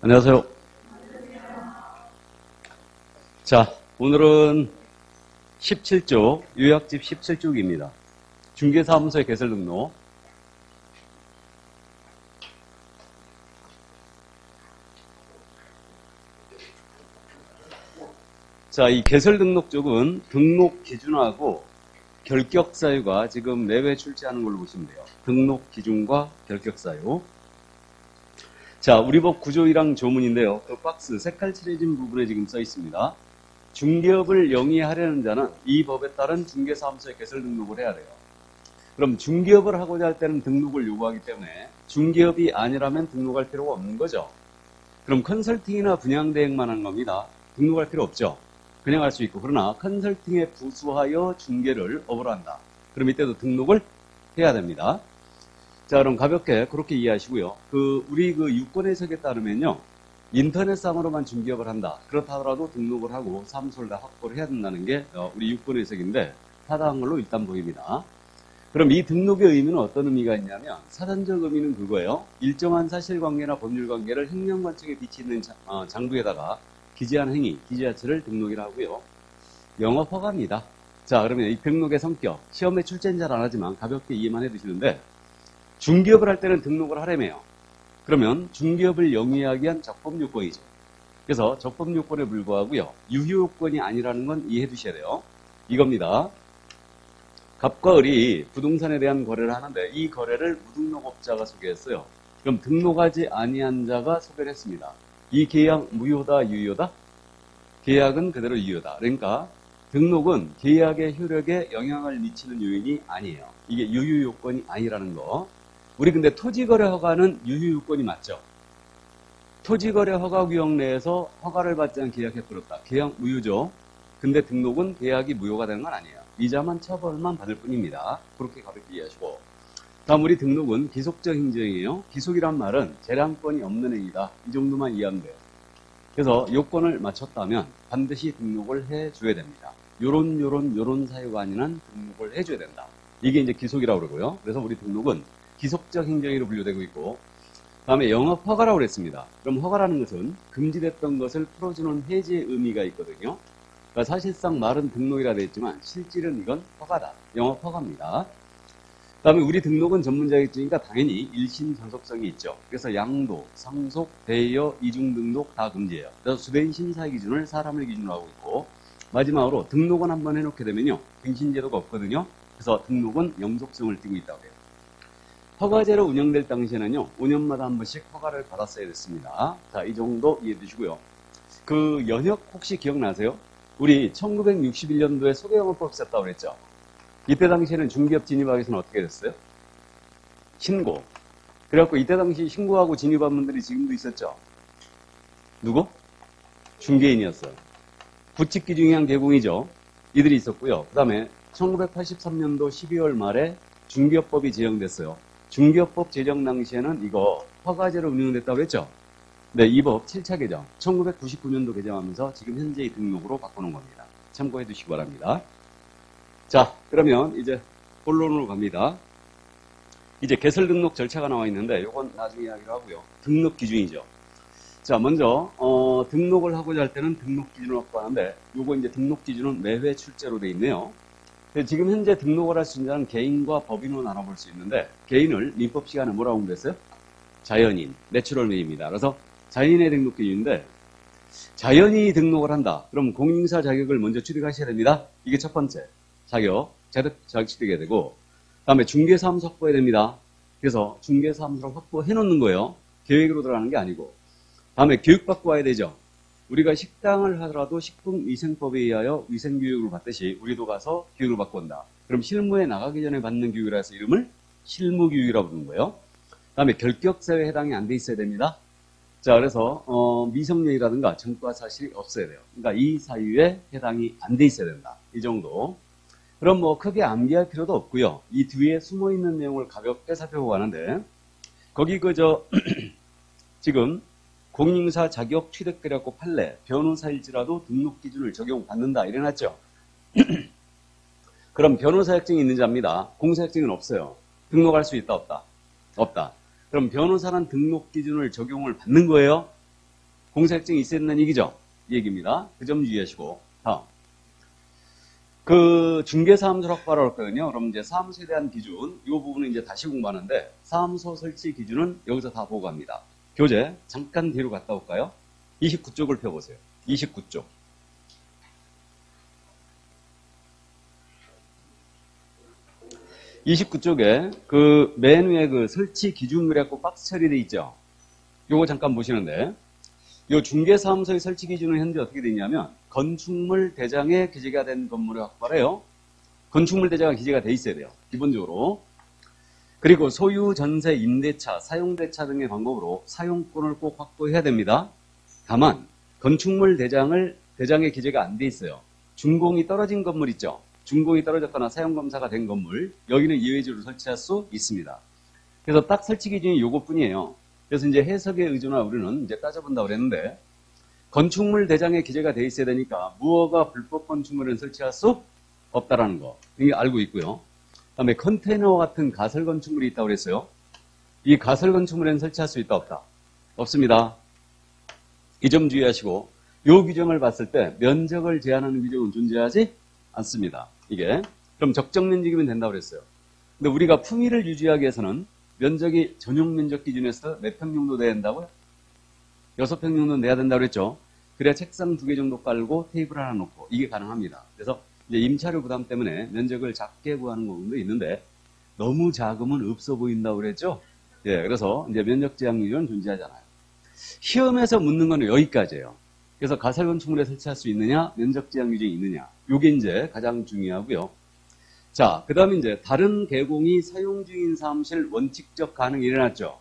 안녕하세요. 자, 오늘은 17쪽, 요약집 17쪽입니다. 중개사무소의 개설 등록. 자, 이 개설 등록 쪽은 등록 기준하고 결격 사유가 지금 매회 출제하는 걸로 보시면 돼요. 등록 기준과 결격 사유. 자, 우리 법 구조 1항 조문인데요. 그 박스 색깔 칠해진 부분에 지금 써 있습니다. 중개업을 영위하려는 자는 이 법에 따른 중개사무소에 개설 등록을 해야 돼요. 그럼 중개업을 하고자 할 때는 등록을 요구하기 때문에 중개업이 아니라면 등록할 필요가 없는 거죠. 그럼 컨설팅이나 분양대행만 하는 겁니다. 등록할 필요 없죠. 그냥 할 수 있고, 그러나 컨설팅에 부수하여 중개를 업을 한다. 그럼 이때도 등록을 해야 됩니다. 자, 그럼 가볍게 그렇게 이해하시고요. 우리 유권 해석에 따르면요, 인터넷상으로만 중개업을 한다. 그렇다 하더라도 등록을 하고 사무소를 다 확보를 해야 된다는 게 우리 유권 해석인데 타당한 걸로 일단 보입니다. 그럼 이 등록의 의미는 어떤 의미가 있냐면, 사전적 의미는 그거예요. 일정한 사실관계나 법률관계를 행정관청에 비치는 장부에다가 기재한 행위, 기재자체를 등록이라고 하고요. 영업허가입니다. 자, 그러면 이 등록의 성격, 시험에 출제는 잘 안 하지만 가볍게 이해만 해두시는데, 중개업을 할 때는 등록을 하려며요. 그러면 중개업을 영위하기 위한 적법요건이죠. 그래서 적법요건에 불과하고요. 유효요건이 아니라는 건 이해해 두셔야 돼요. 이겁니다. 갑과 을이 부동산에 대한 거래를 하는데 이 거래를 무등록업자가 소개했어요. 그럼 등록하지 아니한 자가 소개를 했습니다. 이 계약 무효다, 유효다? 계약은 그대로 유효다. 그러니까 등록은 계약의 효력에 영향을 미치는 요인이 아니에요. 이게 유효요건이 아니라는 거. 우리 근데 토지거래 허가는 유효요건이 맞죠? 토지거래 허가 구역 내에서 허가를 받지 않은 계약해버렸다. 계약 무효죠. 근데 등록은 계약이 무효가 되는 건 아니에요. 이자만 처벌만 받을 뿐입니다. 그렇게 가볍게 이해하시고. 다음 우리 등록은 기속적 행정이에요. 기속이란 말은 재량권이 없는 행위다. 이 정도만 이해하면 돼요. 그래서 요건을 맞췄다면 반드시 등록을 해줘야 됩니다. 요런 사유가 아닌 한 등록을 해줘야 된다. 이게 이제 기속이라고 그러고요. 그래서 우리 등록은 기속적 행정으로 분류되고 있고, 다음에 영업허가라고 그랬습니다. 그럼 허가라는 것은 금지됐던 것을 풀어주는 해지의 의미가 있거든요. 그러니까 사실상 말은 등록이라 되어 있지만 실질은 이건 허가다. 영업허가입니다. 다음에 우리 등록은 전문자격증이니까 당연히 일심 전속성이 있죠. 그래서 양도, 상속, 대여, 이중 등록 다 금지예요. 그래서 주된 심사 기준을 사람을 기준으로 하고 있고, 마지막으로 등록은 한번 해놓게 되면요, 갱신제도가 없거든요. 그래서 등록은 영속성을 띠고 있다고 해요. 허가제로 운영될 당시에는요, 5년마다 한 번씩 허가를 받았어야 됐습니다. 자, 이 정도 이해해 두시고요. 그 연혁 혹시 기억나세요? 우리 1961년도에 소개영업법 있었다고 그랬죠? 이때 당시에는 중개업 진입하기 위해서는 어떻게 됐어요? 신고. 그래갖고 이때 당시 신고하고 진입한 분들이 지금도 있었죠? 누구? 중개인이었어요. 부칙기준위원 개공이죠. 이들이 있었고요. 그 다음에 1983년도 12월 말에 중개업법이 제정됐어요. 중개업법 제정 당시에는 이거 허가제로 운영됐다고 했죠? 네, 이 법 7차 개정, 1999년도 개정하면서 지금 현재의 등록으로 바꾸는 겁니다. 참고해 두시기 바랍니다. 자, 그러면 이제 본론으로 갑니다. 이제 개설 등록 절차가 나와 있는데 이건 나중에 이야기를 하고요. 등록 기준이죠. 자, 먼저 등록을 하고자 할 때는 등록 기준을 확보하는데, 요거 이제 등록 기준은 매회 출제로 돼 있네요. 지금 현재 등록을 할 수 있는 자는 개인과 법인으로 나눠볼 수 있는데, 개인을 민법 시간에 뭐라고 공부했어요? 자연인, 내추럴맨입니다. 그래서 자연인의 등록 기준인데, 자연인이 등록을 한다. 그럼 공인사 자격을 먼저 취득하셔야 됩니다. 이게 첫 번째 자격 취득해야 되고, 다음에 중개사무소 확보해야 됩니다. 그래서 중개사무소를 확보해 놓는 거예요. 계획으로 들어가는 게 아니고. 다음에 교육받고 와야 되죠. 우리가 식당을 하더라도 식품위생법에 의하여 위생교육을 받듯이 우리도 가서 교육을 받고 온다. 그럼 실무에 나가기 전에 받는 교육이라 해서 이름을 실무교육이라고 부르는 거예요. 다음에 결격사유에 해당이 안 돼 있어야 됩니다. 자, 그래서 미성년이라든가 전과 사실이 없어야 돼요. 그러니까 이 사유에 해당이 안 돼 있어야 된다. 이 정도. 그럼 뭐 크게 암기할 필요도 없고요. 이 뒤에 숨어있는 내용을 가볍게 살펴보고 가는데, 거기 지금 공인사 자격 취득그래갖고 판례, 변호사일지라도 등록 기준을 적용받는다 이래놨죠. 그럼 변호사협증이 있는 자입니다. 공사협증은 없어요. 등록할 수 있다, 없다? 없다. 그럼 변호사란 등록 기준을 적용을 받는 거예요? 공사일정이 있어야 된다는 얘기죠. 이 얘기입니다. 그 점 주의하시고. 다음. 그 중개사무소 확보하라고 했거든요. 그럼 이제 사무소에 대한 기준, 이 부분은 이제 다시 공부하는데, 사무소 설치 기준은 여기서 다 보고 갑니다. 교재, 잠깐 뒤로 갔다 올까요? 29쪽을 펴보세요. 29쪽. 29쪽에 그 맨 위에 그 설치 기준 그래갖고 박스 처리되어 있죠. 요거 잠깐 보시는데, 요 중개사무소의 설치 기준은 현재 어떻게 되어 있냐면, 건축물 대장에 기재가 된 건물을 확보하래요. 건축물 대장에 기재가 돼 있어야 돼요. 기본적으로. 그리고 소유, 전세, 임대차, 사용대차 등의 방법으로 사용권을 꼭 확보해야 됩니다. 다만 건축물 대장에 기재가 안 돼 있어요. 준공이 떨어진 건물 있죠. 준공이 떨어졌거나 사용검사가 된 건물, 여기는 예외적으로 설치할 수 있습니다. 그래서 딱 설치 기준이 요것뿐이에요. 그래서 이제 해석에 의존하 우리는 이제 따져본다고 그랬는데, 건축물 대장에 기재가 돼 있어야 되니까 무허가 불법 건축물은 설치할 수 없다라는 거, 이게 알고 있고요. 그다음에 컨테이너와 같은 가설 건축물이 있다고 그랬어요. 이 가설 건축물에는 설치할 수 있다 없다? 없습니다. 이 점 주의하시고, 요 규정을 봤을 때 면적을 제한하는 규정은 존재하지 않습니다. 이게 그럼 적정 면적이면 된다고 그랬어요. 근데 우리가 품위를 유지하기 위해서는 면적이 전용 면적 기준에서 몇 평 정도 돼야 된다고요? 6평 정도는 돼야 된다고 그랬죠. 그래야 책상 2개 정도 깔고 테이블 하나 놓고 이게 가능합니다. 그래서 이제 임차료 부담 때문에 면적을 작게 구하는 경우도 있는데, 너무 작으면 없어 보인다고 그랬죠. 예, 그래서 이제 면적 제한 기준은 존재하잖아요. 시험에서 묻는 건 여기까지예요. 그래서 가설 건축물에 설치할 수 있느냐, 면적 제한 규정이 있느냐, 요게 이제 가장 중요하고요. 자, 그 다음에 이제 다른 개공이 사용 중인 사무실 원칙적 가능이 일어났죠.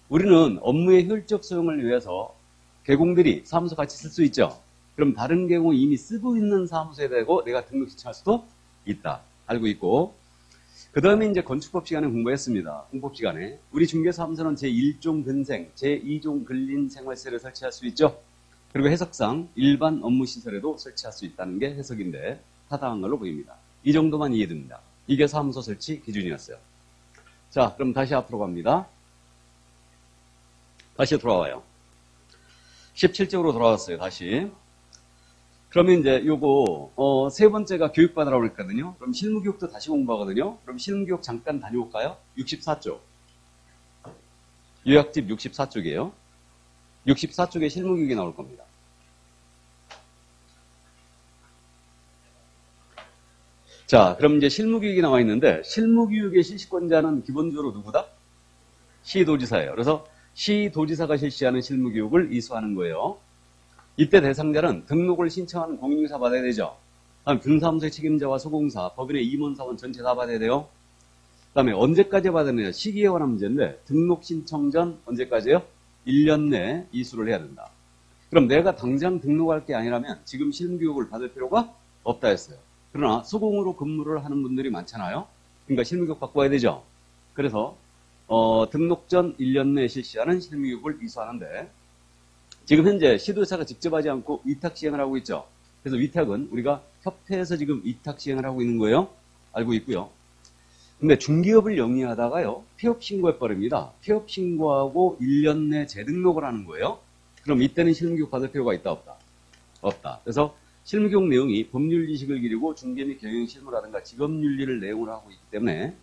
우리는 업무의 효율적 소용을 위해서 개공들이 사무소 같이 쓸 수 있죠. 그럼 다른 개공이 이미 쓰고 있는 사무소에 대고 내가 등록 신청할 수도 있다. 알고 있고, 그 다음에 이제 건축법 시간에 공부했습니다. 공법 시간에 우리 중개사무소는 제1종 근생, 제2종 근린생활세를 설치할 수 있죠. 그리고 해석상 일반 업무시설에도 설치할 수 있다는 게 해석인데 타당한 걸로 보입니다. 이 정도만 이해됩니다. 이게 사무소 설치 기준이었어요. 자, 그럼 다시 앞으로 갑니다. 다시 돌아와요. 17쪽으로 돌아왔어요. 다시. 그러면 이제 요거 세 번째가 교육받으라고 그랬거든요. 그럼 실무교육도 다시 공부하거든요. 그럼 실무교육 잠깐 다녀올까요? 64쪽. 요약집 64쪽이에요. 64쪽에 실무교육이 나올 겁니다. 자, 그럼 이제 실무교육이 나와 있는데, 실무교육의 실시권자는 기본적으로 누구다? 시도지사예요. 그래서 시도지사가 실시하는 실무교육을 이수하는 거예요. 이때 대상자는 등록을 신청하는 공인중개사 받아야 되죠. 다음 등사무소의 책임자와 소공사, 법인의 임원사원 전체 다 받아야 돼요. 그 다음에 언제까지 받아야 되냐, 시기에 관한 문제인데, 등록 신청 전 언제까지요? 1년 내에 이수를 해야 된다. 그럼 내가 당장 등록할 게 아니라면 지금 실무교육을 받을 필요가 없다 했어요. 그러나 소공으로 근무를 하는 분들이 많잖아요. 그러니까 실무교육 받고 와야 되죠. 그래서 등록 전 1년 내에 실시하는 실무교육을 이수하는데, 지금 현재 시도지사가 직접 하지 않고 위탁 시행을 하고 있죠. 그래서 위탁은 우리가 협회에서 지금 위탁 시행을 하고 있는 거예요. 알고 있고요. 근데 중개업을 영위하다가요, 폐업 신고해버립니다. 폐업 신고하고 1년 내 재등록을 하는 거예요. 그럼 이때는 실무교육 받을 필요가 있다 없다? 없다. 그래서 실무교육 내용이 법률 지식을 기르고 중개 및 경영 실무라든가 직업윤리를 내용으로 하고 있기 때문에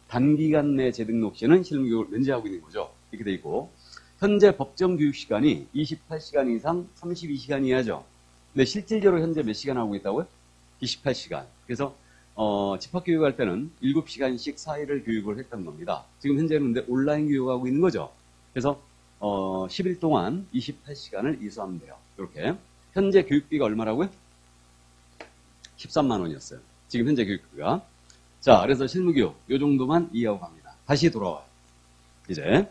단기간 내 재등록 시에는 실무교육을 면제하고 있는 거죠. 이렇게 돼 있고, 현재 법정 교육 시간이 28시간 이상 32시간 이하죠. 근데 실질적으로 현재 몇 시간 하고 있다고요? 28시간. 그래서 집합교육할 때는 7시간씩 4일을 교육을 했던 겁니다. 지금 현재는 근데 온라인 교육하고 있는 거죠. 그래서 10일 동안 28시간을 이수하면 돼요. 이렇게. 현재 교육비가 얼마라고요? 13만 원이었어요. 지금 현재 교육비가. 자, 그래서 실무교육 요 정도만 이해하고 갑니다. 다시 돌아와요. 이제.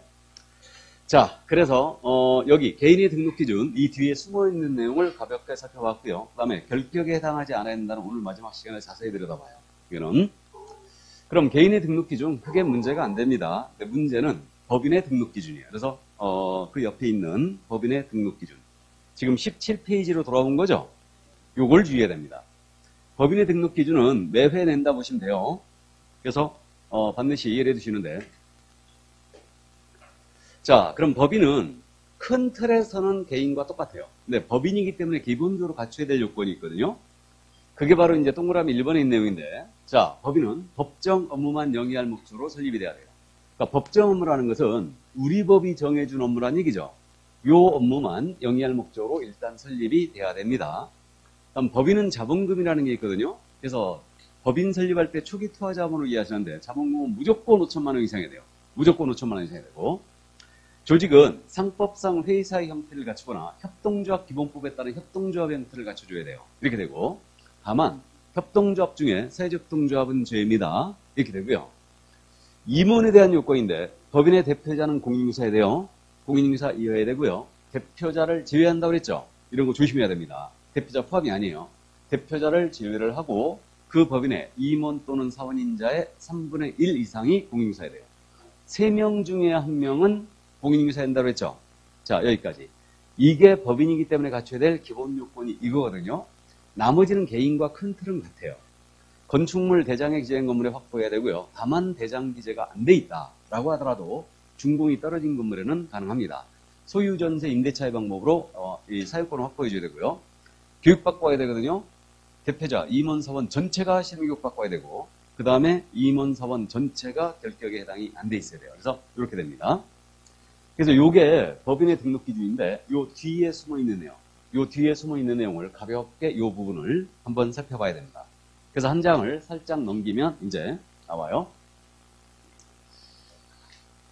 자, 그래서 여기 개인의 등록 기준, 이 뒤에 숨어있는 내용을 가볍게 살펴봤고요. 그 다음에 결격에 해당하지 않아야 된다는 오늘 마지막 시간에 자세히 들여다봐요. 이거는. 그럼 개인의 등록 기준 크게 문제가 안 됩니다. 근데 문제는 법인의 등록 기준이에요. 그래서 그 옆에 있는 법인의 등록 기준. 지금 17페이지로 돌아온 거죠? 요걸 주의해야 됩니다. 법인의 등록 기준은 매회 낸다 보시면 돼요. 그래서 반드시 이해를 해두시는데, 자, 그럼 법인은 큰 틀에서는 개인과 똑같아요. 근데 법인이기 때문에 기본적으로 갖춰야 될 요건이 있거든요. 그게 바로 이제 동그라미 1번에 있는 내용인데, 자, 법인은 법정 업무만 영위할 목적으로 설립이 돼야 돼요. 그러니까 법정 업무라는 것은 우리 법이 정해준 업무란 얘기죠. 요 업무만 영위할 목적으로 일단 설립이 돼야 됩니다. 다음 법인은 자본금이라는 게 있거든요. 그래서 법인 설립할 때 초기 투하 자본을 이해하시는데 자본금은 무조건 5천만 원 이상이 돼요. 무조건 5천만 원 이상이 되고, 조직은 상법상 회의사의 형태를 갖추거나 협동조합 기본법에 따른 협동조합 형태를 갖춰줘야 돼요. 이렇게 되고, 다만 협동조합 중에 사회적 동조합은 죄입니다. 이렇게 되고요. 임원에 대한 요건인데 법인의 대표자는 공인인사해야 돼요. 공인인사 이어야 되고요. 대표자를 제외한다고 그랬죠. 이런 거 조심해야 됩니다. 대표자 포함이 아니에요. 대표자를 제외를 하고 그 법인의 임원 또는 사원인자의 3분의 1 이상이 공인인사해야 돼요. 3명 중에 1명은 공인인사해야 한다고 했죠. 자, 여기까지. 이게 법인이기 때문에 갖춰야 될 기본 요건이 이거거든요. 나머지는 개인과 큰 틀은 같아요. 건축물 대장에 기재된 건물에 확보해야 되고요. 다만 대장 기재가 안 돼 있다라고 하더라도 준공이 떨어진 건물에는 가능합니다. 소유 전세 임대차의 방법으로 이 사유권을 확보해 줘야 되고요. 교육받고 와야 되거든요. 대표자, 임원 사원 전체가 실무교육 받고 와야 되고, 그 다음에 임원 사원 전체가 결격에 해당이 안 돼 있어야 돼요. 그래서 이렇게 됩니다. 그래서 요게 법인의 등록 기준인데 요 뒤에 숨어 있는 내용, 요 뒤에 숨어 있는 내용을 가볍게 요 부분을 한번 살펴봐야 됩니다. 그래서 한 장을 살짝 넘기면 이제 나와요.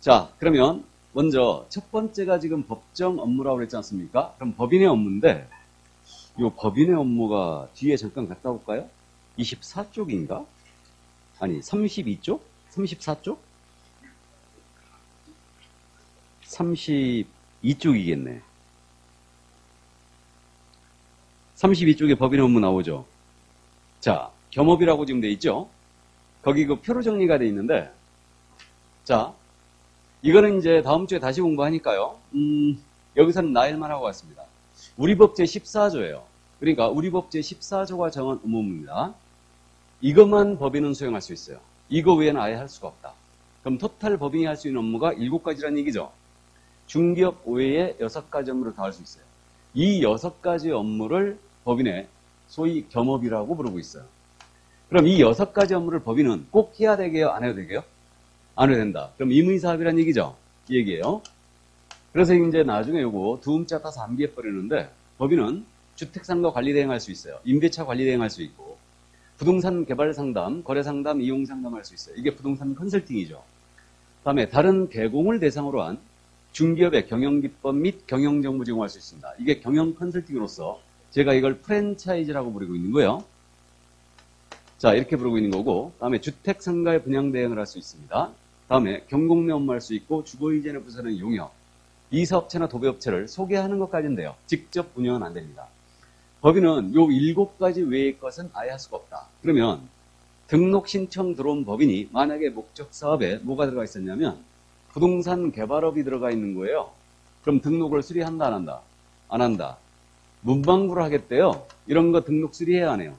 자, 그러면 먼저 첫 번째가 지금 법정 업무라고 그랬지 않습니까? 그럼 법인의 업무인데 요 법인의 업무가 뒤에 잠깐 갔다 올까요? 24쪽인가? 아니, 32쪽? 34쪽? 32쪽이겠네. 32쪽에 법인의 업무 나오죠. 자, 겸업이라고 지금 돼 있죠. 거기 그 표로 정리가 돼 있는데, 자, 이거는 이제 다음 주에 다시 공부하니까요. 여기서는 나일만 하고 왔습니다. 우리 법 제14조예요. 그러니까 우리 법 제14조가 정한 업무입니다. 이것만 법인은 수행할 수 있어요. 이거 외에는 아예 할 수가 없다. 그럼 토탈 법인이 할 수 있는 업무가 7가지라는 얘기죠. 중기업 외에 6가지 업무를 다 할 수 있어요. 이 6가지 업무를 법인의 소위 겸업이라고 부르고 있어요. 그럼 이 6가지 업무를 법인은 꼭 해야 되게요? 안 해도 되게요? 안 해도 된다. 그럼 임의사업이라는 얘기죠? 이 얘기예요. 그래서 이제 나중에 요거 두 음자 따서 암기해버리는데, 법인은 주택상가 관리 대행할 수 있어요. 임대차 관리 대행할 수 있고, 부동산 개발 상담, 거래 상담, 이용 상담할 수 있어요. 이게 부동산 컨설팅이죠. 다음에 다른 개공을 대상으로 한 중기업의 경영기법 및 경영정보 제공할 수 있습니다. 이게 경영 컨설팅으로서 제가 이걸 프랜차이즈라고 부르고 있는 거예요. 자, 이렇게 부르고 있는 거고, 다음에 주택상가의 분양 대행을 할 수 있습니다. 다음에 경공매 업무할 수 있고, 주거이전에 부서는 용역, 이사업체나 도배업체를 소개하는 것까지인데요. 직접 운영은 안 됩니다. 법인은 요 7가지 외의 것은 아예 할 수가 없다. 그러면 등록 신청 들어온 법인이 만약에 목적 사업에 뭐가 들어가 있었냐면 부동산 개발업이 들어가 있는 거예요. 그럼 등록을 수리한다, 안 한다? 안 한다. 문방구를 하겠대요. 이런 거 등록 수리해야 하네요.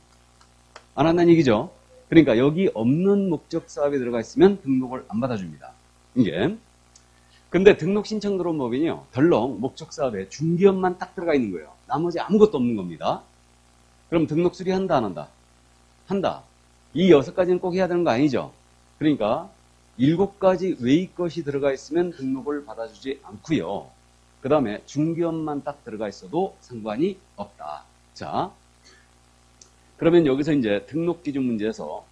안 한다는 얘기죠. 그러니까 여기 없는 목적 사업에 들어가 있으면 등록을 안 받아줍니다. 이게. 근데 등록 신청 들어온 법인이요. 덜렁 목적 사업에 중기업만 딱 들어가 있는 거예요. 나머지 아무것도 없는 겁니다. 그럼 등록 수리한다, 안 한다? 한다. 이 6가지는 꼭 해야 되는 거 아니죠? 그러니까 7가지 외의 것이 들어가 있으면 등록을 받아주지 않고요. 그 다음에 중기업만 딱 들어가 있어도 상관이 없다. 자, 그러면 여기서 이제 등록 기준 문제에서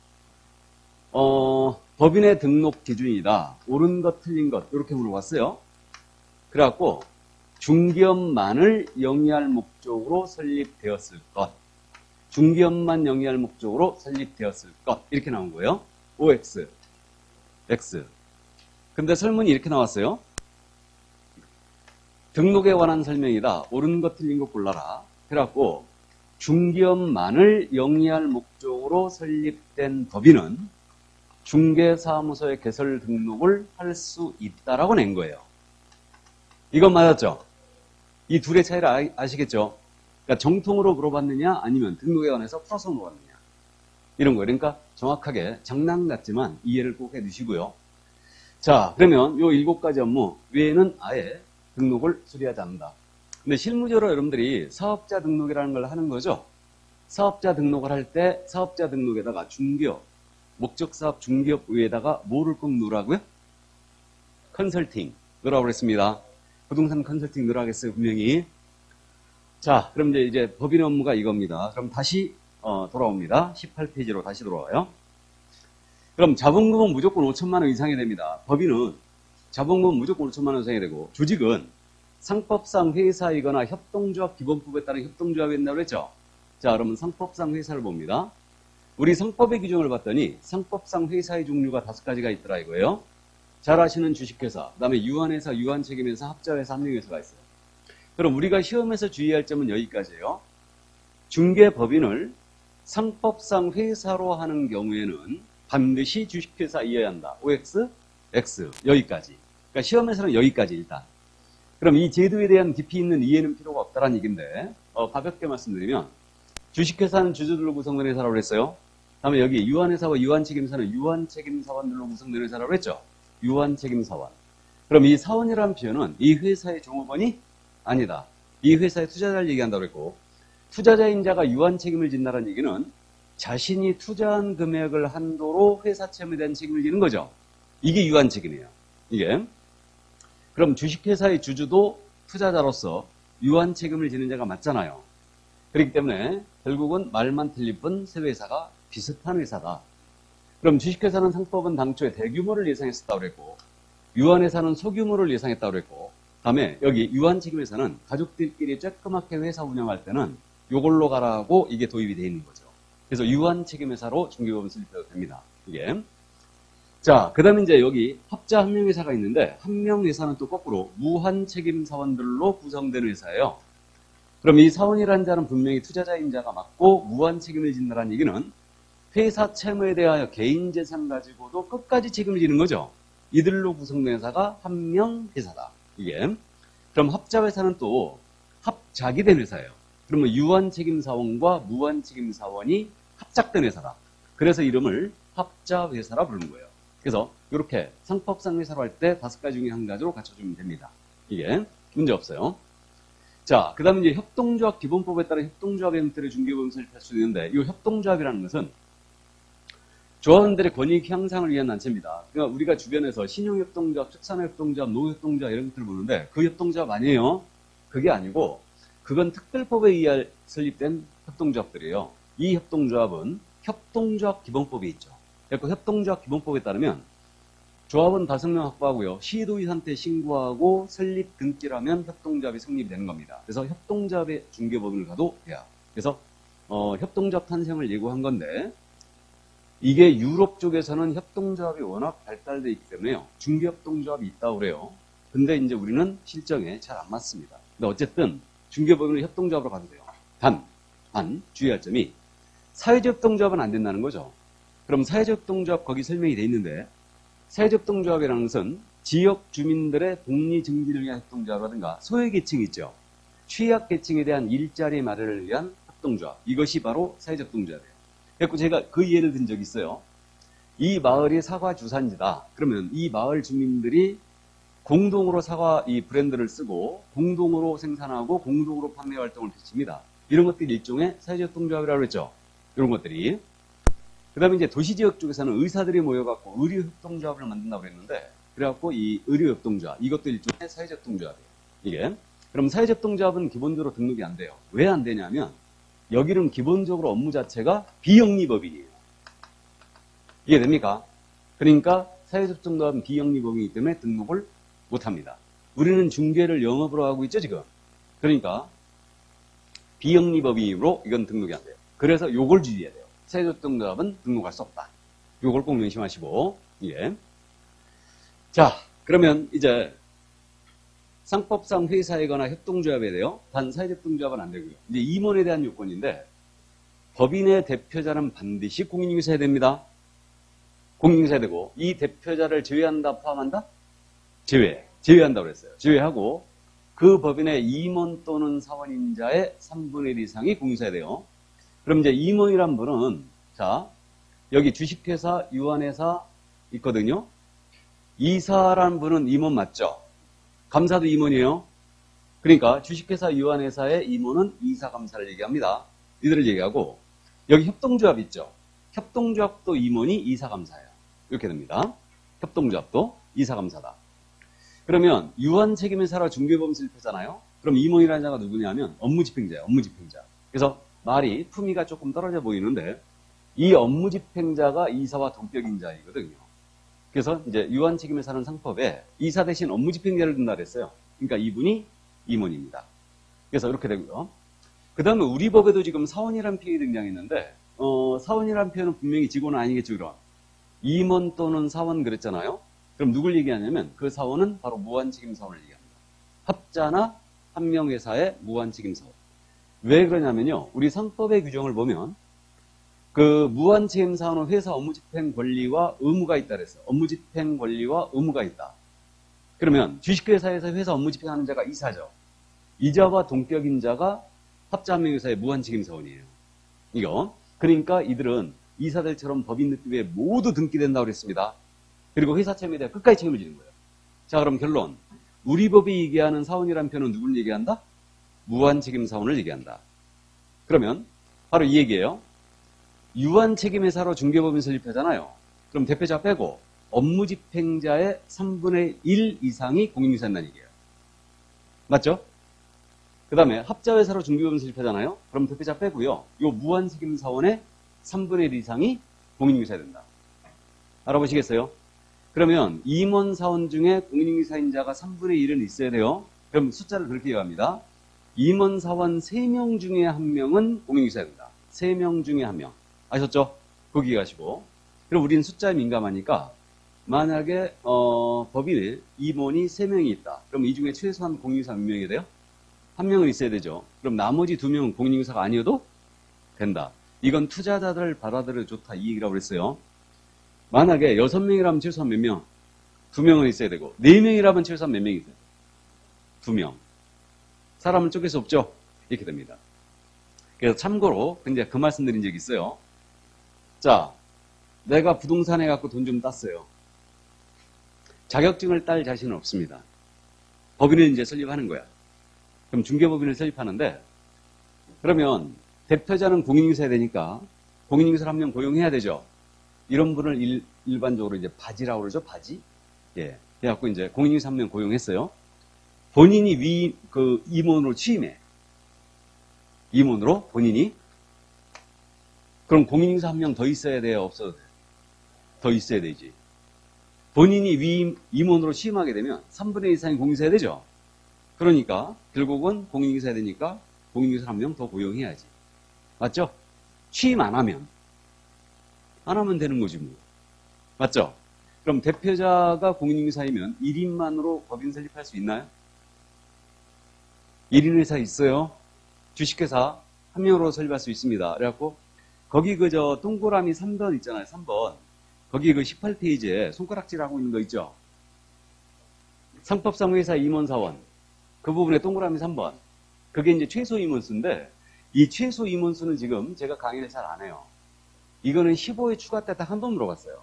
법인의 등록 기준이다. 옳은 것, 틀린 것 이렇게 물어봤어요. 그래갖고 중기업만을 영위할 목적으로 설립되었을 것, 중기업만 영위할 목적으로 설립되었을 것 이렇게 나온 거예요. OX, X. 근데 설문이 이렇게 나왔어요. 등록에 관한 설명이다. 옳은 것, 틀린 것 골라라. 그래갖고 중기업만을 영위할 목적으로 설립된 법인은 중개사무소의 개설 등록을 할 수 있다라고 낸 거예요. 이건 맞았죠? 이 둘의 차이를 아시겠죠? 그러니까 정통으로 물어봤느냐 아니면 등록에 관해서 풀어서 물어봤느냐 이런 거예요. 그러니까 정확하게 장난 같지만 이해를 꼭 해두시고요. 자, 그러면 요 7가지 업무 외에는 아예 등록을 수리하지 않는다. 근데 실무적으로 여러분들이 사업자 등록이라는 걸 하는 거죠. 사업자 등록을 할 때 사업자 등록에다가 중개업, 목적사업 중개업 위에다가 뭐를 꼭 넣으라고요? 컨설팅 넣으라고 그랬습니다. 부동산 컨설팅 넣으라고 했어요, 분명히. 자, 그럼 이제 법인의 업무가 이겁니다. 그럼 다시 돌아옵니다. 18페이지로 다시 돌아와요. 그럼 자본금은 무조건 5천만 원 이상이 됩니다. 법인은 자본금은 무조건 5천만 원 이상이 되고, 조직은 상법상 회사이거나 협동조합 기본법에 따른 협동조합이 된다고 그랬죠. 자, 그러면 상법상 회사를 봅니다. 우리 상법의 규정을 봤더니 상법상 회사의 종류가 5가지가 있더라 이거예요. 잘 아시는 주식회사, 그 다음에 유한회사, 유한책임회사, 합자회사, 합령회사가 있어요. 그럼 우리가 시험에서 주의할 점은 여기까지예요. 중개법인을 상법상 회사로 하는 경우에는 반드시 주식회사이어야 한다. OX, X 여기까지. 그러니까 시험에서는 여기까지 일단. 그럼 이 제도에 대한 깊이 있는 이해는 필요가 없다는 얘기인데 가볍게 말씀드리면 주식회사는 주주들로 구성된 회사라고 그랬어요. 다음에 여기 유한회사와 유한책임사는 유한책임사원들로 구성된 회사라고 그랬죠. 유한책임사원. 그럼 이 사원이라는 표현은 이 회사의 종업원이 아니다. 이 회사의 투자자를 얘기한다고 그랬고, 투자자인 자가 유한책임을 진다는 얘기는 자신이 투자한 금액을 한도로 회사 채무에 대한 책임을 지는 거죠. 이게 유한책임이에요. 이게. 그럼 주식회사의 주주도 투자자로서 유한책임을 지는 자가 맞잖아요. 그렇기 때문에 결국은 말만 틀릴 뿐 세 회사가 비슷한 회사다. 그럼 주식회사는 상법은 당초에 대규모를 예상했었다고 그랬고, 유한회사는 소규모를 예상했다고 그랬고, 다음에 여기 유한책임회사는 가족들끼리 쬐끄맣게 회사 운영할 때는 요걸로 가라고 이게 도입이 되어 있는 거죠. 그래서 유한책임회사로 중개법은 설립해도 됩니다. 이게. 자, 그 다음에 이제 여기 합자 합령회사가 있는데, 합령회사는 또 거꾸로 무한책임사원들로 구성된 회사예요. 그럼 이 사원이라는 자는 분명히 투자자인 자가 맞고 무한책임을 진다는 얘기는 회사 채무에 대하여 개인 재산 가지고도 끝까지 책임을 지는 거죠. 이들로 구성된 회사가 합령회사다. 이게. 그럼 합자회사는 또 합작이 된 회사예요. 그러면 유한책임사원과 무한책임사원이 합작된 회사다. 그래서 이름을 합자회사라 부르는 거예요. 그래서 이렇게 상법상 회사로 할 때 5가지 중에 한 가지로 갖춰주면 됩니다. 이게 문제 없어요. 자, 그 다음에 이제 협동조합 기본법에 따라 협동조합의 형태를 중개법은 설립할 수 있는데, 이 협동조합이라는 것은 조합원들의 권익 향상을 위한 단체입니다. 그러니까 우리가 주변에서 신용협동조합, 축산협동조합, 노협동조합 이런 것들을 보는데 그 협동조합 아니에요. 그게 아니고 그건 특별법에 의해 설립된 협동조합들이에요. 이 협동조합은 협동조합 기본법이 있죠. 그래서 협동조합 기본법에 따르면 조합원 5명 확보하고요. 시도의사한테 신고하고 설립 등기라면 협동조합이 성립이 되는 겁니다. 그래서 협동조합의 중개법인을 가도 돼요. 그래서 협동조합 탄생을 예고한 건데, 이게 유럽 쪽에서는 협동조합이 워낙 발달되어 있기 때문에요. 중개협동조합이 있다고 그래요. 근데 이제 우리는 실정에 잘 안 맞습니다. 근데 어쨌든 중개법인을 협동조합으로 가도 돼요. 단 주의할 점이 사회적 협동조합은 안 된다는 거죠. 그럼 사회적 협동조합 거기 설명이 돼 있는데, 사회적 협동조합이라는 것은 지역 주민들의 복리 증진을 위한 협동조합이라든가 소외계층 있죠. 취약계층에 대한 일자리 마련을 위한 협동조합. 이것이 바로 사회적 협동조합이에요. 그래서 제가 그 예를 든 적이 있어요. 이 마을이 사과 주산지다. 그러면 이 마을 주민들이 공동으로 사과 이 브랜드를 쓰고 공동으로 생산하고 공동으로 판매 활동을 펼칩니다. 이런 것들이 일종의 사회적 협동조합이라고 그랬죠. 이런 것들이. 그 다음에 이제 도시지역 쪽에서는 의사들이 모여갖고 의료협동조합을 만든다고 그랬는데, 그래갖고 이 의료협동조합, 이것도 일종의 사회적 협동조합이에요. 이게. 그럼 사회적 협동조합은 기본적으로 등록이 안 돼요. 왜 안 되냐면, 여기는 기본적으로 업무 자체가 비영리법인이에요. 이해됩니까? 그러니까 사회적 협동조합은 비영리법인이기 때문에 등록을 못 합니다. 우리는 중개를 영업으로 하고 있죠, 지금. 그러니까 비영리법인으로 이건 등록이 안 돼요. 그래서 요걸 주의해야 돼요. 사회적 협동조합은 등록할 수 없다. 요걸 꼭 명심하시고, 예. 자, 그러면 이제 상법상 회사이거나 협동조합에 대해요. 단 사회적 협동조합은 안 되고요. 이제 임원에 대한 요건인데, 법인의 대표자는 반드시 공인중개사해야 됩니다. 공인중개사해야 되고, 이 대표자를 제외한다, 포함한다? 제외한다고 그랬어요. 제외하고, 그 법인의 임원 또는 사원인자의 3분의 1 이상이 공인중개사해야 돼요. 그럼 이제 임원이란 분은, 자, 여기 주식회사, 유한회사 있거든요. 이사란 분은 임원 맞죠? 감사도 임원이에요. 그러니까 주식회사 유한회사의 임원은 이사감사를 얘기합니다. 이들을 얘기하고 여기 협동조합 있죠. 협동조합도 임원이 이사감사예요. 이렇게 됩니다. 협동조합도 이사감사다. 그러면 유한책임회사라 중개보험 설립하잖아요. 그럼 임원이라는 자가 누구냐면 업무집행자예요. 업무집행자. 그래서 말이 품위가 조금 떨어져 보이는데 이 업무집행자가 이사와 동격인자이거든요. 그래서 이제 유한책임회사는 상법에 이사 대신 업무집행자를 둔다 그랬어요. 그러니까 이분이 임원입니다. 그래서 이렇게 되고요. 그 다음에 우리 법에도 지금 사원이라는 표현이 등장했는데 사원이라는 표현은 분명히 직원은 아니겠죠. 그럼 임원 또는 사원 그랬잖아요. 그럼 누굴 얘기하냐면 그 사원은 바로 무한책임사원을 얘기합니다. 합자나 한명회사의 무한책임사원. 왜 그러냐면요. 우리 상법의 규정을 보면 그 무한책임사원은 회사 업무집행 권리와 의무가 있다 그랬어요. 업무집행 권리와 의무가 있다. 그러면 주식회사에서 회사 업무집행하는 자가 이사죠. 이자와 동격인자가 합자 한명회사의 무한책임사원이에요. 이거. 그러니까 이들은 이사들처럼 법인등기부에 모두 등기된다고 그랬습니다. 그리고 회사 책임에 대해 끝까지 책임을 지는 거예요. 자, 그럼 결론. 우리 법이 얘기하는 사원이라는 표현은 누구를 얘기한다? 무한책임사원을 얘기한다. 그러면 바로 이 얘기예요. 유한책임회사로 중개법인 설립하잖아요. 그럼 대표자 빼고 업무집행자의 3분의 1 이상이 공인중개사라는 얘기예요. 맞죠? 그 다음에 합자회사로 중개법인 설립하잖아요. 그럼 대표자 빼고요. 이 무한책임사원의 3분의 1 이상이 공인중개사야 된다. 알아보시겠어요? 그러면 임원사원 중에 공인중개사인자가 3분의 1은 있어야 돼요. 그럼 숫자를 그렇게 이해합니다. 임원사원 3명 중에 1명은 공인중개사야 된다. 3명 중에 1명. 아셨죠? 거기 가시고. 그럼 우리는 숫자에 민감하니까 만약에 법인에 임원이 3명이 있다. 그럼 이 중에 최소한 공인중개사 몇 명이 돼요? 1명은 있어야 되죠. 그럼 나머지 2명은 공인중개사가 아니어도 된다. 이건 투자자들 받아들여 좋다 이 얘기라고 그랬어요. 만약에 6명이라면 최소한 몇 명? 2명은 있어야 되고 4명이라면 최소한 몇 명이 있어요? 2명. 사람을 쪼갤 수 없죠? 이렇게 됩니다. 그래서 참고로 이제 그 말씀 드린 적이 있어요. 자, 내가 부동산에 갖고 돈 좀 땄어요. 자격증을 딸 자신은 없습니다. 법인을 이제 설립하는 거야. 그럼 중개법인을 설립하는데 그러면 대표자는 공인중개사야 되니까 공인중개사를 1명 고용해야 되죠. 이런 분을 일반적으로 이제 바지라고 그러죠. 바지. 예. 그래갖고 이제 공인중개사 1명 고용했어요. 본인이 임원으로 취임해. 임원으로 본인이. 그럼 공인중개사 1명 더 있어야 돼요? 없어도 돼요? 더 있어야 되지. 본인이 임원으로 취임하게 되면 3분의 1 이상이 공인중개사야 되죠. 그러니까 결국은 공인중개사야 되니까 공인중개사 1명 더 고용해야지. 맞죠? 취임 안 하면 되는 거지 뭐. 맞죠? 그럼 대표자가 공인중개사이면 1인만으로 법인 설립할 수 있나요? 1인 회사 있어요. 주식회사 1명으로 설립할 수 있습니다. 그래갖고 거기 그저 동그라미 3번 있잖아요. 3번. 거기 그 18페이지에 손가락질하고 있는 거 있죠? 상법상 회사 임원사원. 그 부분에 동그라미 3번. 그게 이제 최소 임원수인데 이 최소 임원수는 지금 제가 강의를 잘 안 해요. 이거는 15회 추가 때 딱 한 번 물어봤어요.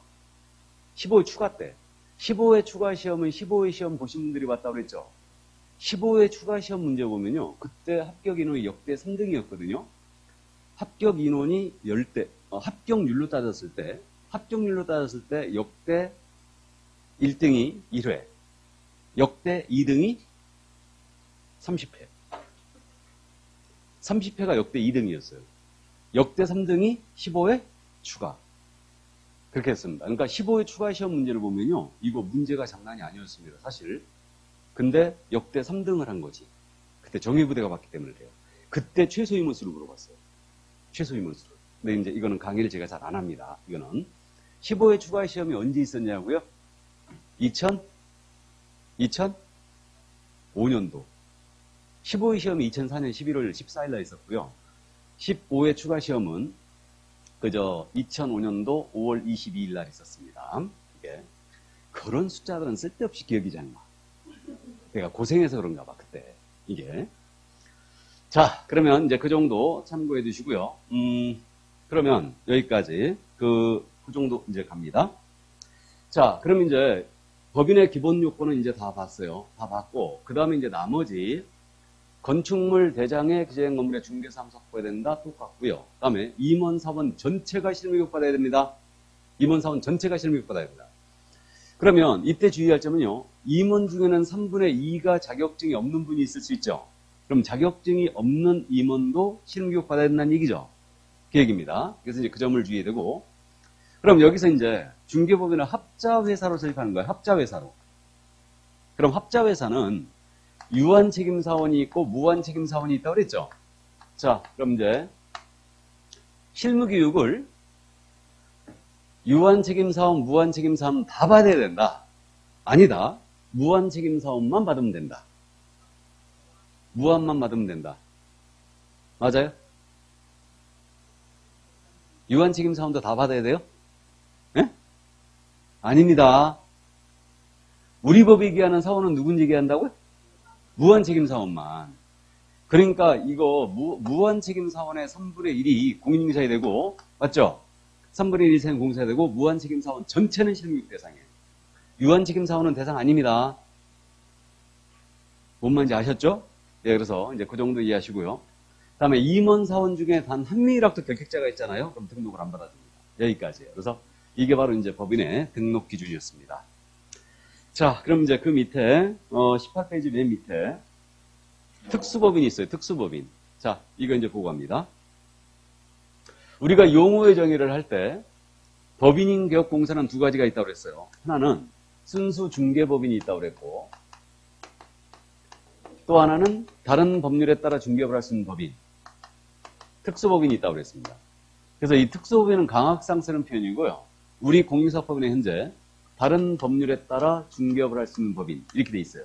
15회 추가 때. 15회 추가 시험은 15회 시험 보신 분들이 왔다고 그랬죠. 15회 추가 시험 문제 보면요. 그때 합격 인원이 역대 3등이었거든요. 합격 인원이 10대, 합격률로 따졌을 때 역대 1등이 1회, 역대 2등이 30회. 30회가 역대 2등이었어요. 역대 3등이 15회 추가. 그렇게 했습니다. 그러니까 15회 추가 시험 문제를 보면요. 이거 문제가 장난이 아니었습니다. 사실. 근데 역대 3등을 한 거지. 그때 정예부대가 봤기 때문에 그래요. 그때 최소 임원수를 물어봤어요. 최소 임원수를. 근데 이제 이거는 강의를 제가 잘 안 합니다. 이거는. 15회 추가 시험이 언제 있었냐고요? 2005년도. 15회 시험이 2004년 11월 14일 날 있었고요. 15회 추가 시험은 그저 2005년도 5월 22일 날 있었습니다. 이게. 그런 숫자들은 쓸데없이 기억이 잘 나. 내가 고생해서 그런가 봐, 그때. 이게. 자, 그러면 이제 그 정도 참고해 두시고요. 그러면 여기까지 그 정도 이제 갑니다. 자, 그럼 이제 법인의 기본 요건은 이제 다 봤어요. 다 봤고, 그 다음에 이제 나머지 건축물 대장의 기재된 건물의 중개사무소 확보해야 된다. 똑같고요. 그 다음에 임원 사원 전체가 실무교육 받아야 됩니다. 임원 사원 전체가 실무교육 받아야 됩니다. 그러면 이때 주의할 점은요. 임원 중에는 3분의 2가 자격증이 없는 분이 있을 수 있죠. 그럼 자격증이 없는 임원도 실무교육 받아야 된다는 얘기죠. 그 얘기입니다. 그래서 이제 그 점을 주의해야 되고, 그럼 여기서 이제 중개법인을 합자회사로 설립하는 거예요. 합자회사로. 그럼 합자회사는 유한책임사원이 있고 무한책임사원이 있다고 그랬죠. 자, 그럼 이제 실무교육을 유한책임사원, 무한책임사원 다 받아야 된다. 아니다. 무한책임사원만 받으면 된다. 무한만 받으면 된다. 맞아요? 유한책임사원도 다 받아야 돼요? 예? 아닙니다. 우리 법이 얘기하는 사원은 누군지 얘기한다고요? 무한책임사원만. 그러니까 이거 무한책임사원의 3분의 1이 공인중개사야 되고, 맞죠? 3분의 1 이상은 공사야 되고, 무한책임사원 전체는 실무교육 대상이에요. 유한책임사원은 대상 아닙니다. 뭔 말인지 아셨죠? 예, 그래서 이제 그 정도 이해하시고요. 그 다음에 임원사원 중에 단 한 명이라도 결격자가 있잖아요. 그럼 등록을 안 받아줍니다. 여기까지예요. 그래서 이게 바로 이제 법인의 등록 기준이었습니다. 자, 그럼 이제 그 밑에 18페이지 맨 밑에 특수법인이 있어요. 특수법인. 자, 이거 이제 보고 갑니다. 우리가 용어의 정의를 할 때 법인인 개업공사는 두 가지가 있다고 그랬어요. 하나는 순수 중개법인이 있다고 그랬고, 또 하나는 다른 법률에 따라 중개업을 할 수 있는 법인, 특수법인이 있다고 그랬습니다. 그래서 이 특수법인은 강학상 쓰는 표현이고요. 우리 공인사법인에 현재 다른 법률에 따라 중개업을 할 수 있는 법인, 이렇게 돼 있어요.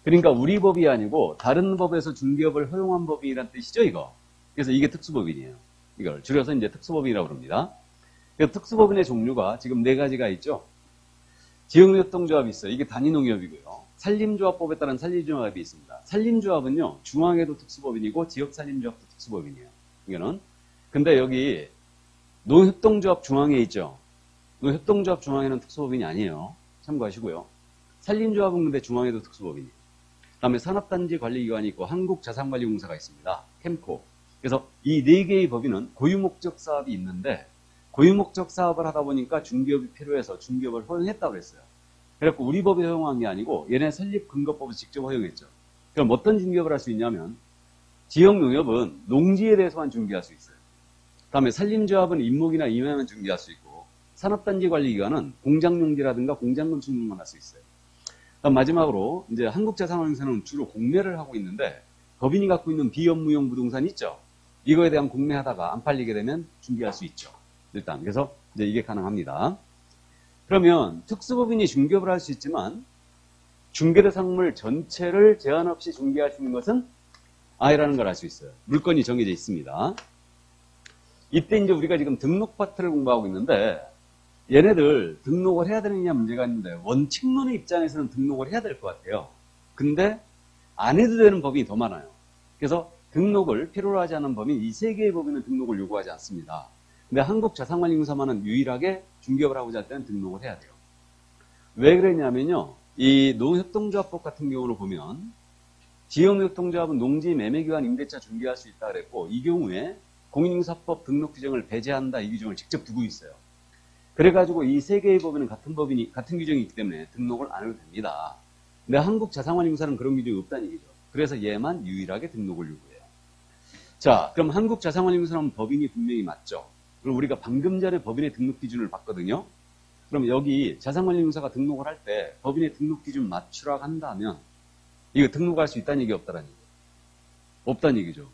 그러니까 우리 법이 아니고 다른 법에서 중개업을 허용한 법인이란 뜻이죠, 이거. 그래서 이게 특수법인이에요. 이걸 줄여서 이제 특수법인이라고 합니다. 그래서 특수법인의 종류가 지금 4가지가 있죠. 지역협동조합이 있어요. 이게 단위농협이고요. 산림조합법에 따른 산림조합이 있습니다. 산림조합은요, 중앙에도 특수법인이고 지역산림조합도 특수법인이에요. 이거는. 근데 여기 농협동조합 중앙에 있죠. 농협동조합 중앙에는 특수법인이 아니에요. 참고하시고요. 산림조합은 근데 중앙에도 특수법인이에요. 그 다음에 산업단지 관리기관이 있고 한국자산관리공사가 있습니다. 캠코. 그래서 이 4개의 법인은 고유목적 사업이 있는데, 고유목적 사업을 하다 보니까 중개업이 필요해서 중개업을 허용했다고 했어요. 그래갖고 우리 법이 허용한 게 아니고 얘네 설립근거법을 직접 허용했죠. 그럼 어떤 중개업을 할 수 있냐면, 지역농협은 농지에 대해서만 중개할 수 있어요. 그 다음에 산림조합은 임목이나 임야만 중개할 수 있고, 산업단지 관리기관은 공장용지라든가 공장건축용만 할 수 있어요. 그다음 마지막으로 이제 한국자산관리공사는 주로 공매를 하고 있는데, 법인이 갖고 있는 비업무용 부동산 있죠. 이거에 대한 공매하다가 안 팔리게 되면 중개할 수 있죠. 일단 그래서 이제 이게 가능합니다. 그러면 특수법인이 중개업을 할 수 있지만 중개대상물 전체를 제한 없이 중개할 수 있는 것은 아니라는 걸 알 수 있어요. 물건이 정해져 있습니다. 이때 이제 우리가 지금 등록 파트를 공부하고 있는데, 얘네들 등록을 해야 되느냐 문제가 있는데, 원칙론의 입장에서는 등록을 해야 될 것 같아요. 근데 안 해도 되는 법인이 더 많아요. 그래서 등록을 필요로 하지 않은 법인, 이 3개의 법인은 등록을 요구하지 않습니다. 근데 한국자산관리공사만은 유일하게 중개업을 하고자 할 때는 등록을 해야 돼요. 왜 그랬냐면요, 이 농협동조합법 같은 경우를 보면 지역농협동조합은 농지 매매기관 임대차 중개할 수 있다 그랬고, 이 경우에 공인중개사법 등록 규정을 배제한다, 이 규정을 직접 두고 있어요. 그래가지고 이 3개의 법인은 같은 규정이 있기 때문에 등록을 안 해도 됩니다. 근데 한국자산관리공사는 그런 규정이 없다는 얘기죠. 그래서 얘만 유일하게 등록을 요구해요. 자, 그럼 한국자산관리공사는 법인이 분명히 맞죠. 그럼 우리가 방금 전에 법인의 등록 기준을 봤거든요. 그럼 여기 자산관리공사가 등록을 할 때 법인의 등록 기준 맞추라고 한다면 이거 등록할 수 있다는 얘기 없다는 얘기죠. 없다는 얘기죠.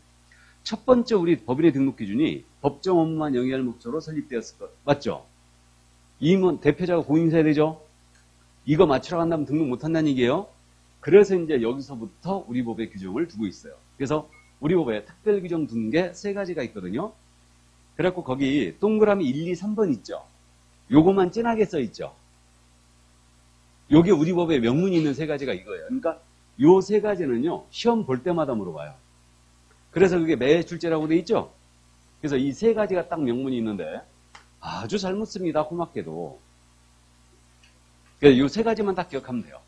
첫 번째 우리 법인의 등록 기준이 법정 업무만 영위할 목적으로 설립되었을 것 맞죠? 임원 대표자가 공인사야 되죠. 이거 맞추라고 한다면 등록 못한다는 얘기예요. 그래서 이제 여기서부터 우리 법의 규정을 두고 있어요. 그래서 우리 법에 특별 규정 둔 게 3가지가 있거든요. 그래갖고 거기 동그라미 1, 2, 3번 있죠. 요거만 진하게 써 있죠. 요게 우리 법에 명문이 있는 3가지가 이거예요. 그러니까 요 3가지는요, 시험 볼 때마다 물어봐요. 그래서 그게 매출제라고 돼 있죠. 그래서 이 3가지가 딱 명문이 있는데 아주 잘 묻습니다. 고맙게도. 이 세 가지만 딱 기억하면 돼요.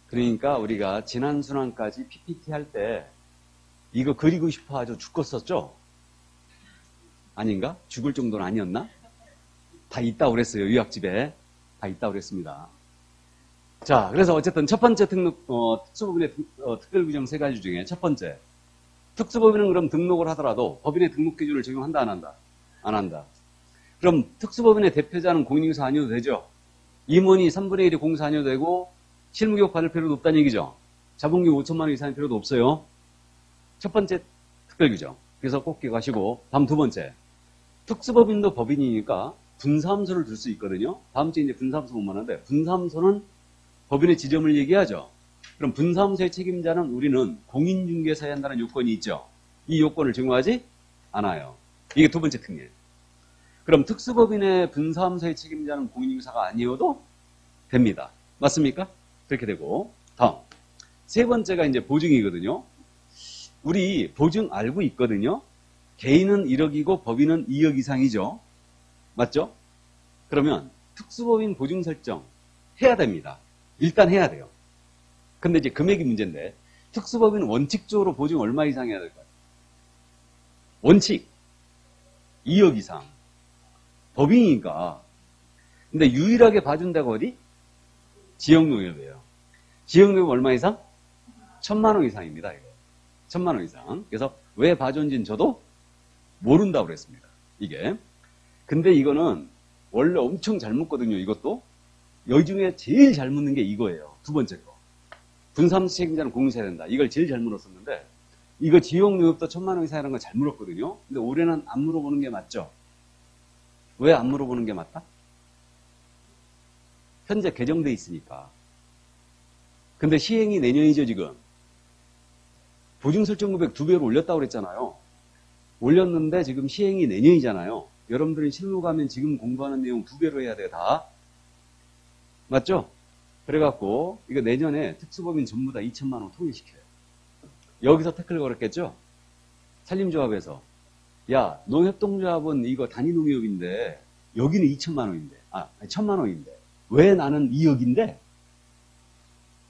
그러니까 우리가 지난 순환까지 PPT 할 때 이거 그리고 싶어 아주 죽겠었죠? 아닌가? 죽을 정도는 아니었나? 다 있다고 그랬어요. 유학집에. 다 있다고 그랬습니다. 자, 그래서 어쨌든 첫 번째 특수법인의 특별규정 세 가지 중에 첫 번째. 특수법인은 그럼 등록을 하더라도 법인의 등록 기준을 적용한다, 안 한다? 안 한다. 그럼 특수법인의 대표자는 공인인증서 아니어도 되죠? 임원이 3분의 1이 공사 아니어도 되고 실무교육 받을 필요도 없다는 얘기죠. 자본금 5천만 원 이상의 필요도 없어요. 첫 번째 특별규정. 그래서 꼭 기억하시고 다음 두 번째. 특수법인도 법인이니까 분사함소를 둘 수 있거든요. 다음 주에 이제 분사함소 공부하는데 분사함소는 법인의 지점을 얘기하죠. 그럼 분사함소의 책임자는 우리는 공인중개사에 한다는 요건이 있죠. 이 요건을 적용하지 않아요. 이게 두 번째 특례. 그럼 특수법인의 분사함소의 책임자는 공인중개사가 아니어도 됩니다. 맞습니까? 그렇게 되고 다음 세 번째가 이제 보증이거든요. 우리 보증 알고 있거든요. 개인은 1억이고 법인은 2억 이상이죠. 맞죠? 그러면 특수법인 보증 설정 해야 됩니다. 일단 해야 돼요. 근데 이제 금액이 문제인데 특수법인은 원칙적으로 보증 얼마 이상 해야 될까요? 원칙 2억 이상. 법인이니까. 근데 유일하게 봐준다고 어디? 지역농협이에요. 지역농협 얼마 이상? 1,000만 원 이상입니다. 이거. 1,000만 원 이상. 그래서 왜 봐준지는 저도 모른다고 그랬습니다. 이게. 근데 이거는 원래 엄청 잘 묻거든요. 이것도. 여기 중에 제일 잘 묻는 게 이거예요. 두 번째 거. 분사함수 책임자는 공유해야 된다. 이걸 제일 잘 물었었는데 이거 지역농협도 1,000만 원 이상이라는 걸 잘 물었거든요. 근데 올해는 안 물어보는 게 맞죠? 왜 안 물어보는 게 맞다? 현재 개정돼 있으니까. 근데 시행이 내년이죠, 지금. 보증 설정 금액 2배로 올렸다고 그랬잖아요. 올렸는데 지금 시행이 내년이잖아요. 여러분들이 실무 가면 지금 공부하는 내용 2배로 해야 돼요, 다. 맞죠? 그래갖고 이거 내년에 특수법인 전부 다 2천만 원 통일시켜요. 여기서 태클 걸었겠죠? 산림조합에서 야, 농협동조합은 이거 단위농협인데 여기는 2천만 원인데, 1,000만 원인데 왜 나는 2억인데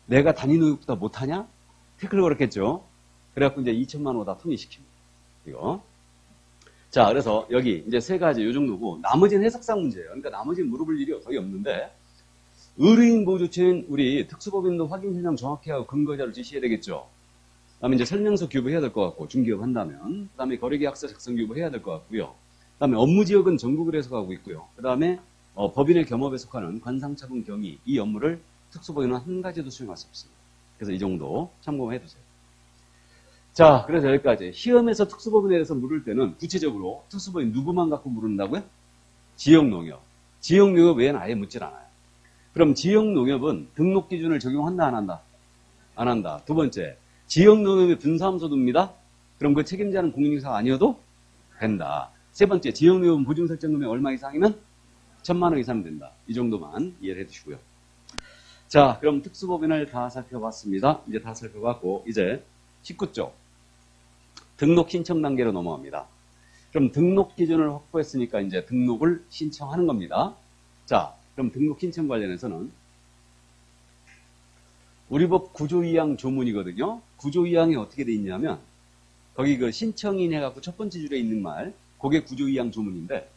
내가 단위농협보다 못하냐? 태클 걸었겠죠? 그래갖고 이제 2천만 원 다 통일시킵니다. 이거. 자, 그래서 여기 이제 세 가지 요 정도고 나머지는 해석상 문제예요. 그러니까 나머지는 물어볼 일이 거의 없는데 의뢰인 보조체인 우리 특수법인도 확인 설명 정확히 하고 근거자를 제시해야 되겠죠. 그다음에 이제 설명서 교부해야 될 것 같고 중개업 한다면 그다음에 거래계약서 작성 교부해야 될 것 같고요. 그다음에 업무 지역은 전국을 해석하고 있고요. 그다음에 법인의 겸업에 속하는 관상차분 경위 이 업무를 특수법인은 한 가지도 수행할 수 없습니다. 그래서 이 정도 참고해 두세요. 자, 그래서 여기까지 시험에서 특수법인에 대해서 물을 때는 구체적으로 특수법인 누구만 갖고 물은다고요? 지역농협. 지역농협 외에는 아예 묻질 않아요. 그럼 지역농협은 등록 기준을 적용한다, 안 한다? 안 한다. 두 번째, 지역농협의 분사함소도입니다. 그럼 그 책임자는 공인중개사가 아니어도 된다. 세 번째, 지역농협은 보증 설정 금액 얼마 이상이면 1,000만 원 이상 된다. 이 정도만 이해를 해주시고요. 자, 그럼 특수법인을 다 살펴봤습니다. 이제 다 살펴봤고 이제 19쪽 등록 신청 단계로 넘어갑니다. 그럼 등록 기준을 확보했으니까 이제 등록을 신청하는 겁니다. 자, 그럼 등록 신청 관련해서는 우리 법 9조 2항 조문이거든요. 9조 2항에 어떻게 돼 있냐면 거기 그 신청인 해갖고 첫 번째 줄에 있는 말 그게 9조 2항 조문인데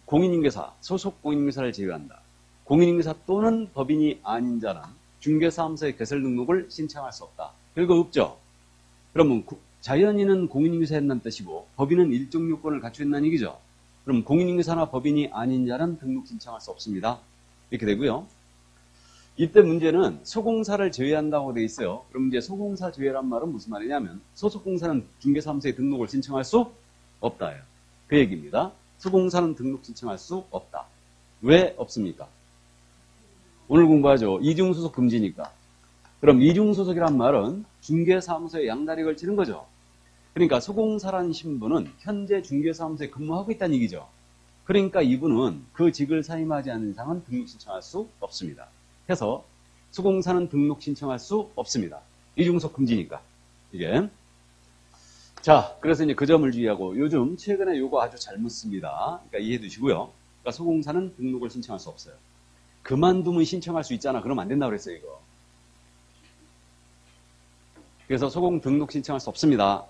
공인중개사, 소속 공인중개사를 제외한다. 공인중개사 또는 법인이 아닌 자는 중개사무소의 개설 등록을 신청할 수 없다. 별거 없죠? 그러면 자연인은 공인중개사 했다는 뜻이고 법인은 일정 요건을 갖추었다는 얘기죠. 그럼 공인중개사나 법인이 아닌 자는 등록 신청할 수 없습니다. 이렇게 되고요. 이때 문제는 소공사를 제외한다고 돼 있어요. 그럼 이제 소공사 제외란 말은 무슨 말이냐면 소속공사는 중개사무소에 등록을 신청할 수 없다예요. 그 얘기입니다. 소공사는 등록 신청할 수 없다. 왜 없습니까? 오늘 공부하죠. 이중소속 금지니까. 그럼 이중소속이란 말은 중개사무소에 양다리 걸치는 거죠. 그러니까 소공사라는 신분은 현재 중개사무소에 근무하고 있다는 얘기죠. 그러니까 이분은 그 직을 사임하지 않는 이상은 등록 신청할 수 없습니다. 해서 소공사는 등록 신청할 수 없습니다. 이중소속 금지니까. 이게. 자, 그래서 이제 그 점을 주의하고 요즘 최근에 요거 아주 잘 묻습니다. 그러니까 이해해 두시고요. 그러니까 소공사는 등록을 신청할 수 없어요. 그만두면 신청할 수 있잖아. 그러면 안 된다고 그랬어요, 이거. 그래서 소공 등록 신청할 수 없습니다.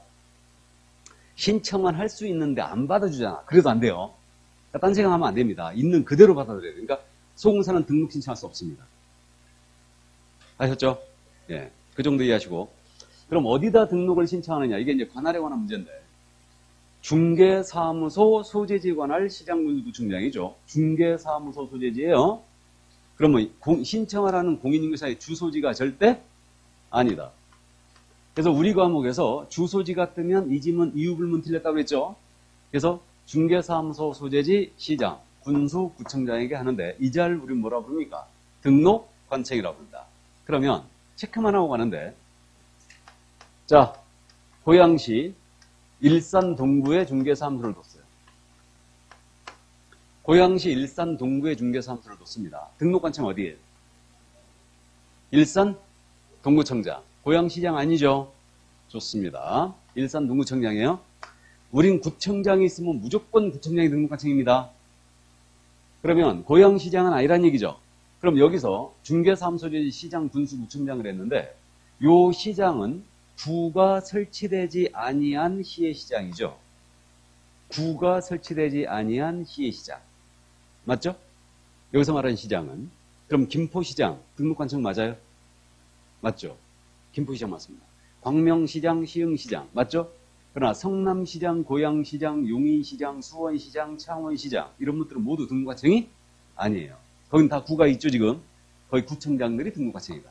신청은 할 수 있는데 안 받아주잖아. 그래도 안 돼요. 그러니까 딴 생각하면 안 됩니다. 있는 그대로 받아들여야 돼요. 그러니까 소공사는 등록 신청할 수 없습니다. 아셨죠? 예. 그 정도 이해하시고. 그럼 어디다 등록을 신청하느냐? 이게 이제 관할에 관한 문제인데. 중개사무소 소재지에 관할 시장군수구청장이죠. 중개사무소 소재지예요. 그러면 신청하라는 공인인증서의 주소지가 절대 아니다. 그래서 우리 과목에서 주소지가 뜨면 이 지문 이유불문 틀렸다고 했죠. 그래서 중개사무소 소재지 시장, 군수, 구청장에게 하는데 이 자를 우리 뭐라 부릅니까? 등록 관청이라고 부른다. 그러면 체크만 하고 가는데 자, 고양시 일산 동구에 중개사무소를 뒀어요. 고양시 일산 동구에 중개사무소를 뒀습니다. 등록관청 어디에요? 일산 동구청장. 고양시장 아니죠? 좋습니다. 일산 동구청장이에요. 우린 구청장이 있으면 무조건 구청장이 등록관청입니다. 그러면 고양시장은 아니란 얘기죠. 그럼 여기서 중개사무소지 시장 군수 구청장을 했는데 요 시장은 구가 설치되지 아니한 시의 시장이죠. 구가 설치되지 아니한 시의 시장. 맞죠? 여기서 말하는 시장은 그럼 김포시장 등록관청 맞아요? 맞죠? 김포시장 맞습니다. 광명시장, 시흥시장 맞죠? 그러나 성남시장, 고양시장, 용인시장, 수원시장, 창원시장 이런 것들은 모두 등록관청이 아니에요. 거긴 다 구가 있죠 지금. 거의 구청장들이 등록관청이다.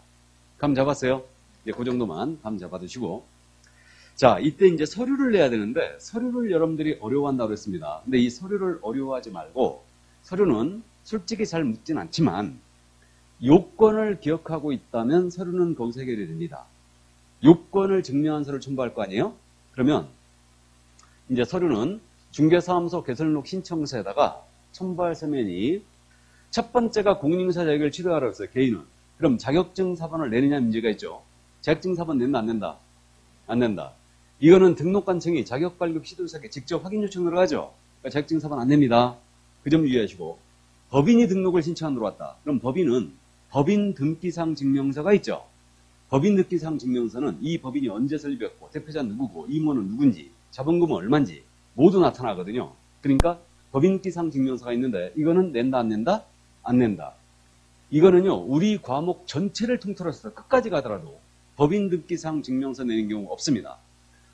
감 잡았어요? 예, 그 정도만 감 잡아두시고. 자, 이때 이제 서류를 내야 되는데 서류를 여러분들이 어려워한다고 그랬습니다. 근데 이 서류를 어려워하지 말고 서류는 솔직히 잘 묻진 않지만 요건을 기억하고 있다면 서류는 거기서 해결이 됩니다. 요건을 증명한 서류를 첨부할 거 아니에요? 그러면 이제 서류는 중개사무소 개설록 신청서에다가 첨부할 서면이 첫 번째가 공인인증서 자격을 취득하라고 했어요. 개인은. 그럼 자격증 사본을 내느냐 문제가 있죠. 자격증 사본 낸다 안 낸다? 안 낸다. 이거는 등록관청이 자격 발급 시도서에 직접 확인 요청 들어가죠. 그러니까 자격증 사본 안 냅니다. 그 점 유의하시고. 법인이 등록을 신청한 들어왔다. 그럼 법인은 법인 등기상 증명서가 있죠. 법인 등기상 증명서는 이 법인이 언제 설립했고 대표자 누구고 임원은 누군지 자본금은 얼마인지 모두 나타나거든요. 그러니까 법인 등기상 증명서가 있는데 이거는 낸다 안 낸다? 안 낸다. 이거는요 우리 과목 전체를 통틀어서 끝까지 가더라도 법인 등기상 증명서 내는 경우 없습니다.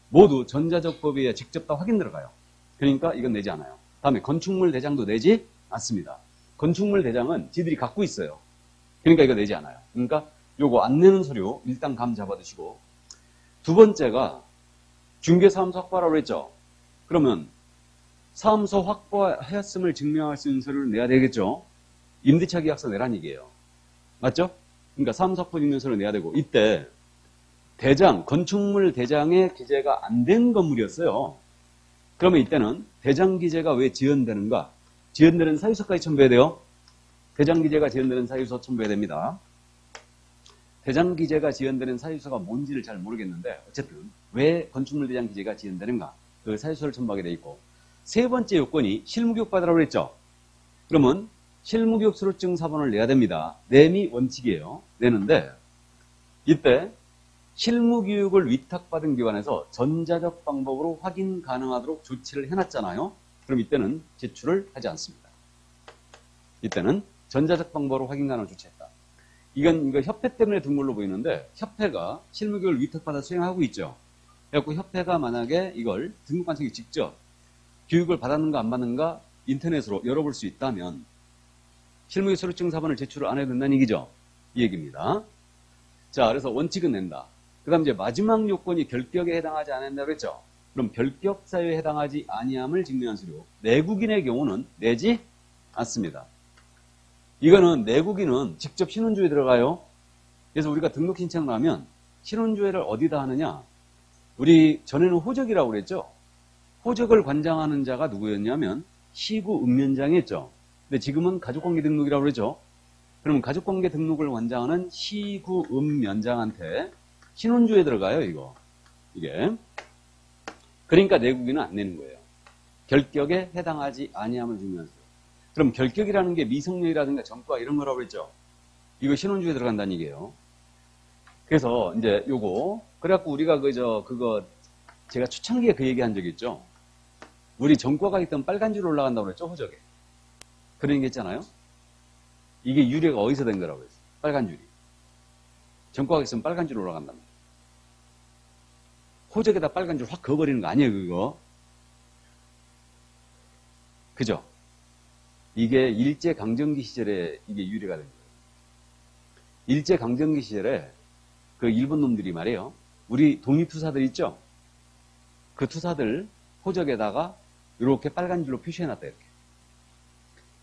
모두 전자적 법에 의해 직접 다 확인 들어가요. 그러니까 이건 내지 않아요. 다음에 건축물 대장도 내지 않습니다. 건축물 대장은 지들이 갖고 있어요. 그러니까 이거 내지 않아요. 그러니까 요거 안 내는 서류 일단 감 잡아두시고. 두 번째가 중개사무소 확보하라고 했죠. 그러면 사무소 확보하였음을 증명할 수 있는 서류를 내야 되겠죠. 임대차 계약서 내란 얘기예요. 맞죠? 그러니까 사무소 확보 증명서를 내야 되고 이때 대장, 건축물 대장의 기재가 안 된 건물이었어요. 그러면 이때는 대장 기재가 왜 지연되는가? 지연되는 사유서까지 첨부해야 돼요. 대장 기재가 지연되는 사유서 첨부해야 됩니다. 대장 기재가 지연되는 사유서가 뭔지를 잘 모르겠는데 어쨌든 왜 건축물 대장 기재가 지연되는가? 그 사유서를 첨부하게 돼 있고 세 번째 요건이 실무교육 받으라고 그랬죠. 그러면 실무교육 수료증 사본을 내야 됩니다. 내미 원칙이에요. 내는데 이때 실무교육을 위탁받은 기관에서 전자적 방법으로 확인 가능하도록 조치를 해놨잖아요. 그럼 이때는 제출을 하지 않습니다. 이때는 전자적 방법으로 확인 가능한 조치했다. 이거 협회 때문에 든 걸로 보이는데 협회가 실무교육을 위탁받아 수행하고 있죠. 그래갖고 협회가 만약에 이걸 등록관청이 직접 교육을 받았는가 안 받는가 인터넷으로 열어볼 수 있다면 실무교육 수료증 사본을 제출을 안 해도 된다는 얘기죠. 이 얘기입니다. 자, 그래서 원칙은 낸다. 그 다음 이제 마지막 요건이 결격에 해당하지 않는다고 그랬죠. 그럼 결격 사유에 해당하지 아니함을 증명한 서류. 내국인의 경우는 내지 않습니다. 이거는 내국인은 직접 신원조회에 들어가요. 그래서 우리가 등록 신청을 하면 신원조회를 어디다 하느냐? 우리 전에는 호적이라고 그랬죠. 호적을 관장하는 자가 누구였냐면 시구 읍면장이었죠. 근데 지금은 가족관계 등록이라고 그러죠. 그러면 가족관계 등록을 관장하는 시구 읍면장한테 신원조에 들어가요, 이게. 그러니까 내국인은 안 내는 거예요. 결격에 해당하지 아니함을 증명하세요. 그럼 결격이라는 게 미성년이라든가 전과 이런 거라고 그랬죠. 이거 신혼주에 들어간다는 얘기예요. 그래서 이제 요거 그래갖고 우리가 그거 제가 초창기에 그 얘기 한 적 있죠. 우리 전과가 있던 빨간 줄 올라간다고 그랬죠, 호적에. 그런 얘기 했잖아요. 이게 유래가 어디서 된 거라고 했어요. 빨간 줄이. 전과가 있으면 빨간 줄 올라간단 말이에요. 호적에다 빨간 줄 확 그어버리는 거 아니에요, 그거. 그죠? 이게 일제강점기 시절에 이게 유래가 된 거예요. 일제강점기 시절에 그 일본 놈들이 말이에요. 우리 독립투사들 있죠? 그 투사들 호적에다가 이렇게 빨간 줄로 표시해놨다, 이렇게.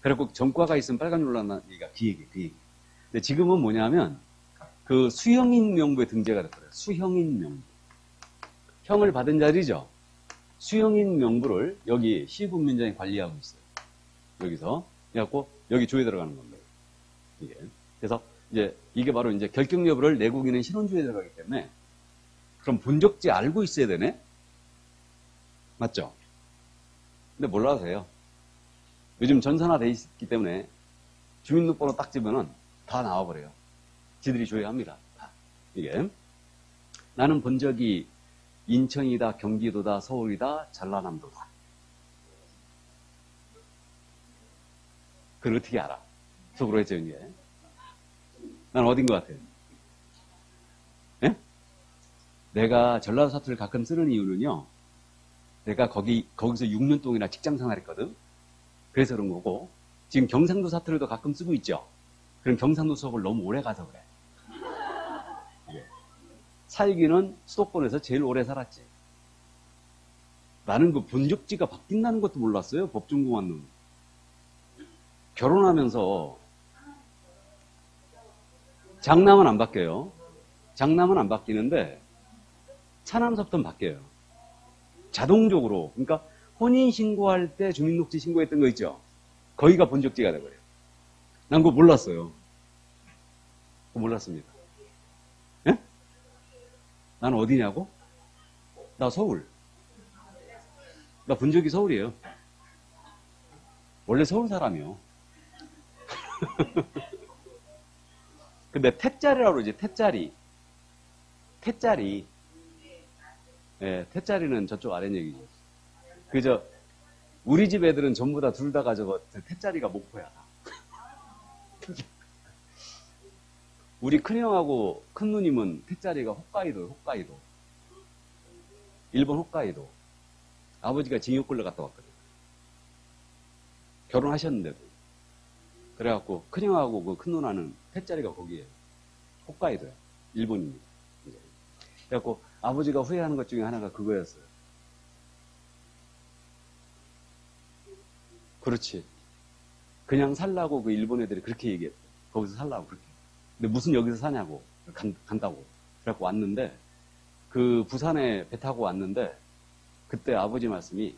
그래갖고 전과가 있으면 빨간 줄로 올라간다는 얘기가 그 얘기. 근데 지금은 뭐냐면 그 수형인 명부에 등재가 됐더라고요. 수형인 명부. 형을 받은 자리죠. 수형인 명부를 여기 시군민정이 관리하고 있어요. 여기서. 그래갖고 여기 조에 들어가는 겁니다. 이게. 그래서 이제 이게 바로 이제 결격 여부를 내국인은 신혼주에 들어가기 때문에 그럼 본적지 알고 있어야 되네? 맞죠? 근데 몰라도 돼요. 요즘 전산화 돼 있기 때문에 주민등록번호 딱 집으면 다 나와버려요. 지들이 조회합니다. 다. 이게. 나는 본적이 인천이다, 경기도다, 서울이다, 전라남도다. 그걸 어떻게 알아? 속으로 했죠, 이제. 난 어딘 것 같아요? 예? 내가 전라도 사투리를 가끔 쓰는 이유는요, 내가 거기서 6년 동안이나 직장 생활했거든? 그래서 그런 거고, 지금 경상도 사투리도 가끔 쓰고 있죠? 그럼 경상도 수업을 너무 오래 가서 그래. 예. 살기는 수도권에서 제일 오래 살았지. 나는 그 본적지가 바뀐다는 것도 몰랐어요, 법준공안은. 결혼하면서 장남은 안 바뀌어요. 장남은 안 바뀌는데 차남서부터는 바뀌어요. 자동적으로. 그러니까 혼인신고할 때 주민등록지 신고했던 거 있죠? 거기가 본적지가 돼버려요. 난 그거 몰랐어요. 그거 몰랐습니다. 예? 난 어디냐고? 나 서울. 나 본적이 서울이에요. 원래 서울 사람이요. 근데 태짜리라고 그러지, 태짜리. 태짜리. 예, 태짜리는 저쪽 아래 얘기죠. 그저, 우리 집 애들은 전부 다 둘 다 가지고 태짜리가 목포야. 우리 큰형하고 큰누님은 태짜리가 홋카이도. 일본 홋카이도. 아버지가 징역 끌려갔다 왔거든. 결혼하셨는데도. 그래갖고 큰형하고 그 큰누나는 태짜리가 거기에요. 홋카이도야. 일본입니다. 이제. 그래갖고 아버지가 후회하는 것 중에 하나가 그거였어요. 그렇지. 그냥 살라고 그 일본 애들이 그렇게 얘기했대. 거기서 살라고 그렇게. 근데 무슨 여기서 사냐고. 간다고. 그래갖고 왔는데 그 부산에 배 타고 왔는데 그때 아버지 말씀이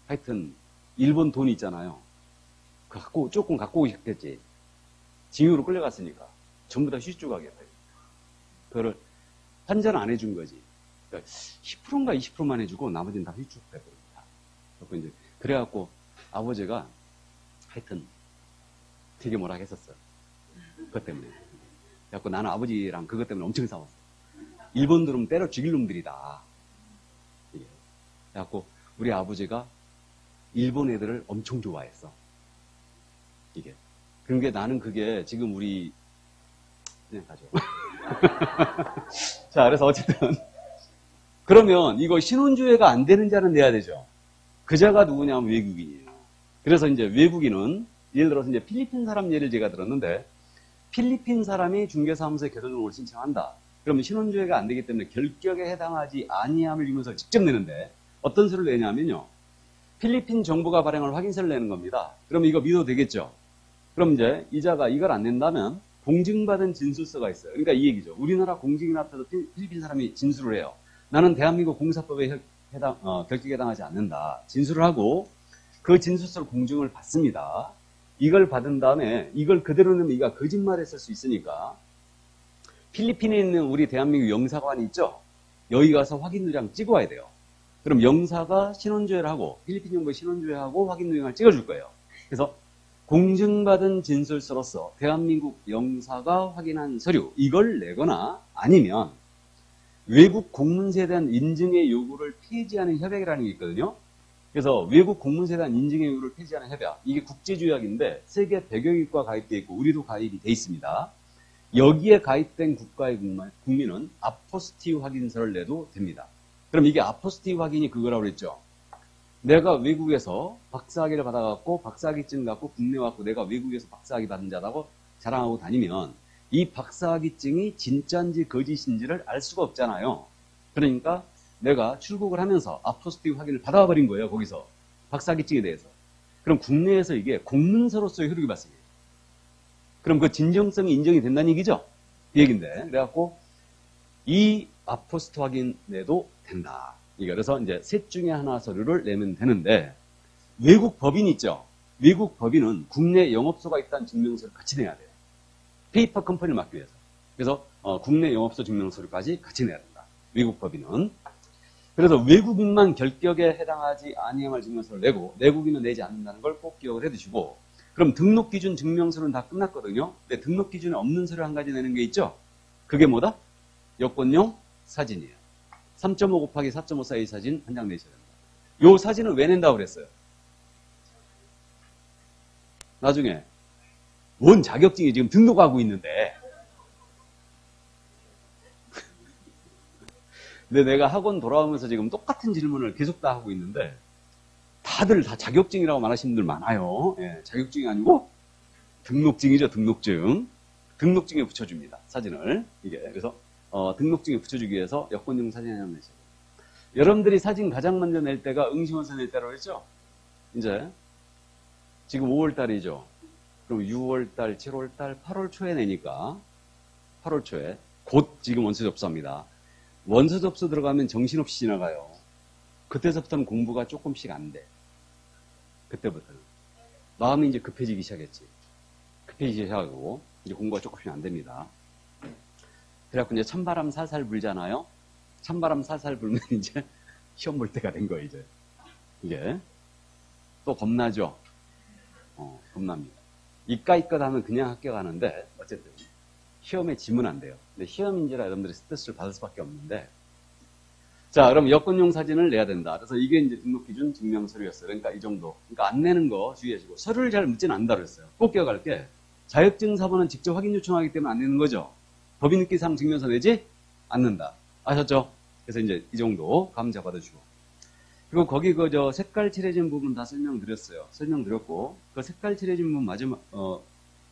하여튼 일본 돈이 있잖아요. 조금 갖고 오셨겠지. 징유로 끌려갔으니까 전부 다 휘주가겠다. 그거를 환전을 안 해준 거지. 그러니까 10%인가 20%만 해주고 나머지는 다 휘쭉돼버립니다. 그래갖고 아버지가 하여튼 되게 뭐라 했었어요. 그것 때문에. 그래갖고 나는 아버지랑 그것 때문에 엄청 싸웠어. 일본 들은 때려 죽일 놈들이다. 그래갖고 우리 아버지가 일본 애들을 엄청 좋아했어. 이게. 그러니까 나는 그게 지금 우리 그냥 가죠. 자, 그래서 어쨌든 그러면 이거 신혼주의가 안 되는 자는 내야 되죠. 그 자가 누구냐면 외국인이에요. 그래서 이제 외국인은 예를 들어서 이제 필리핀 사람 예를 제가 들었는데 필리핀 사람이 중개사무소에 결혼을 신청한다. 그러면 신혼주의가 안 되기 때문에 결격에 해당하지 아니함을 유무서를 직접 내는데 어떤 서를 내냐면요. 필리핀 정부가 발행한 확인서를 내는 겁니다. 그럼 이거 믿어도 되겠죠? 그럼 이제 이자가 이걸 안 낸다면 공증받은 진술서가 있어요. 그러니까 이 얘기죠. 우리나라 공직인 앞에서 필리핀 사람이 진술을 해요. 나는 대한민국 공사법에 결격에 해당하지 않는다. 진술을 하고 그 진술서를 공증을 받습니다. 이걸 받은 다음에 이걸 그대로 넣으면 이가 거짓말했을 수 있으니까 필리핀에 있는 우리 대한민국 영사관이 있죠? 여기 가서 확인도장 찍어와야 돼요. 그럼 영사가 신원조회를 하고 필리핀 정부에 신원조회하고 확인 누행을 찍어줄 거예요. 그래서 공증받은 진술서로서 대한민국 영사가 확인한 서류 이걸 내거나 아니면 외국 공문서에 대한 인증의 요구를 폐지하는 협약이라는 게 있거든요. 그래서 외국 공문서에 대한 인증의 요구를 폐지하는 협약 이게 국제조약인데 세계 100여 개국가 가입되어 있고 우리도 가입이 돼 있습니다. 여기에 가입된 국가의 국민은 아포스티브 확인서를 내도 됩니다. 그럼 이게 아포스티브 확인이 그거라고 그랬죠. 내가 외국에서 박사학위를 받아갖고 박사학위증 갖고 국내 왔고 내가 외국에서 박사학위 받은 자라고 자랑하고 다니면 이 박사학위증이 진짜인지 거짓인지를 알 수가 없잖아요. 그러니까 내가 출국을 하면서 아포스티브 확인을 받아버린 거예요. 거기서 박사학위증에 대해서. 그럼 국내에서 이게 공문서로서의 효력이 발생해요. 그럼 그 진정성이 인정이 된다는 얘기죠? 그 얘기인데 그래갖고 이 아포스트 확인 내도 된다. 그래서 이제 셋 중에 하나 서류를 내면 되는데 외국 법인 있죠? 외국 법인은 국내 영업소가 있다는 증명서를 같이 내야 돼요. 페이퍼 컴퍼니를 맡기 위해서. 그래서 국내 영업소 증명서류까지 같이 내야 된다. 외국 법인은. 그래서 외국인만 결격에 해당하지 아니할 증명서를 내고 내국인은 내지 않는다는 걸 꼭 기억을 해두시고 그럼 등록기준 증명서는 다 끝났거든요. 근데 등록기준에 없는 서류 한 가지 내는 게 있죠? 그게 뭐다? 여권용 사진이에요. 3.5 곱하기 4.5 사이 사진 한 장 내셔야 됩니다. 요 사진은 왜 낸다고 그랬어요? 나중에 뭔 자격증이 지금 등록하고 있는데 근데 내가 학원 돌아오면서 지금 똑같은 질문을 계속 다 하고 있는데 다들 다 자격증이라고 말하시는 분들 많아요. 예, 자격증이 아니고 등록증이죠. 등록증. 등록증에 붙여줍니다. 사진을. 이게 그래서 등록증에 붙여주기 위해서 여권용 사진 하나 내셔야 돼요. 여러분들이 사진 가장 먼저 낼 때가 응시원서 낼 때라고 했죠? 이제 지금 5월달이죠. 그럼 6월달, 7월달, 8월 초에 내니까 8월 초에 곧 지금 원서 접수합니다. 원서 접수 들어가면 정신없이 지나가요. 그때서부터는 공부가 조금씩 안 돼. 그때부터는. 마음이 이제 급해지기 시작했지. 급해지기 시작하고 이제 공부가 조금씩 안 됩니다. 그래갖고 이제 찬바람 살살 불잖아요. 찬바람 살살 불면 이제 시험 볼 때가 된 거예요, 이제. 이게. 또 겁나죠? 겁납니다. 이까이껏 하면 그냥 합격하는데, 어쨌든. 시험에 지면 안 돼요. 근데 시험인지라 여러분들이 스트레스를 받을 수밖에 없는데. 자, 그럼 여권용 사진을 내야 된다. 그래서 이게 이제 등록기준 증명서류였어요. 그러니까 이 정도. 그러니까 안 내는 거 주의하시고. 서류를 잘 묻지는 않는다 그랬어요. 꼭 기억할 게. 자격증 사본은 직접 확인 요청하기 때문에 안 내는 거죠. 법인등기상 증명서 내지 않는다. 아셨죠? 그래서 이제 이 정도 감 잡아두시고. 그리고 거기 색깔 칠해진 부분 다 설명드렸어요. 설명드렸고, 그 색깔 칠해진 부분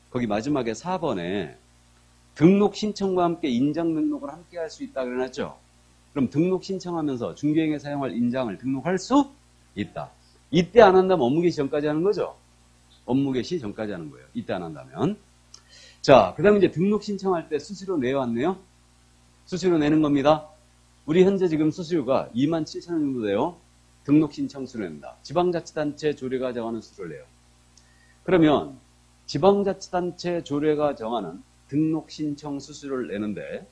거기 마지막에 4번에 등록 신청과 함께 인장 등록을 함께 할 수 있다 그래놨죠? 그럼 등록 신청하면서 중개행에 사용할 인장을 등록할 수 있다. 이때 안 한다면 업무 개시 전까지 하는 거죠? 업무 개시 전까지 하는 거예요. 이때 안 한다면. 자, 그 다음에 이제 등록 신청할 때 수수료 내왔네요. 수수료 내는 겁니다. 우리 현재 지금 수수료가 27,000원 정도 돼요. 등록 신청 수수료 낸다. 지방자치단체 조례가 정하는 수수료를 내요. 그러면 지방자치단체 조례가 정하는 등록 신청 수수료를 내는데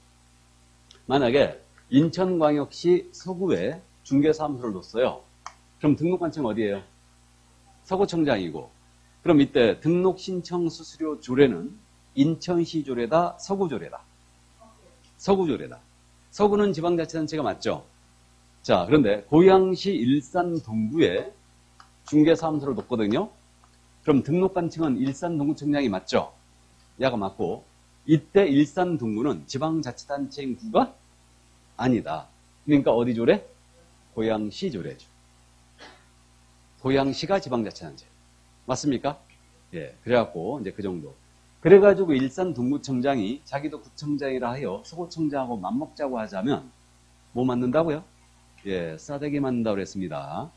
만약에 인천광역시 서구에 중개사무소를 뒀어요. 그럼 등록관청 어디예요? 서구청장이고. 그럼 이때 등록 신청 수수료 조례는 인천시 조례다, 서구 조례다. 서구 조례다. 서구는 지방자치단체가 맞죠? 자, 그런데 고양시 일산 동구에 중개사무소를 뒀거든요. 그럼 등록관청은 일산 동구청장이 맞죠? 야가 맞고 이때 일산 동구는 지방자치단체인 구가 아니다. 그러니까 어디 조례? 고양시 조례죠. 고양시가 지방자치단체. 맞습니까? 예. 그래갖고 이제 그 정도. 그래가지고 일산 동구청장이 자기도 구청장이라 하여 서구청장하고 맞먹자고 하자면 뭐 맞는다고요? 예, 싸대기 맞는다고 그랬습니다.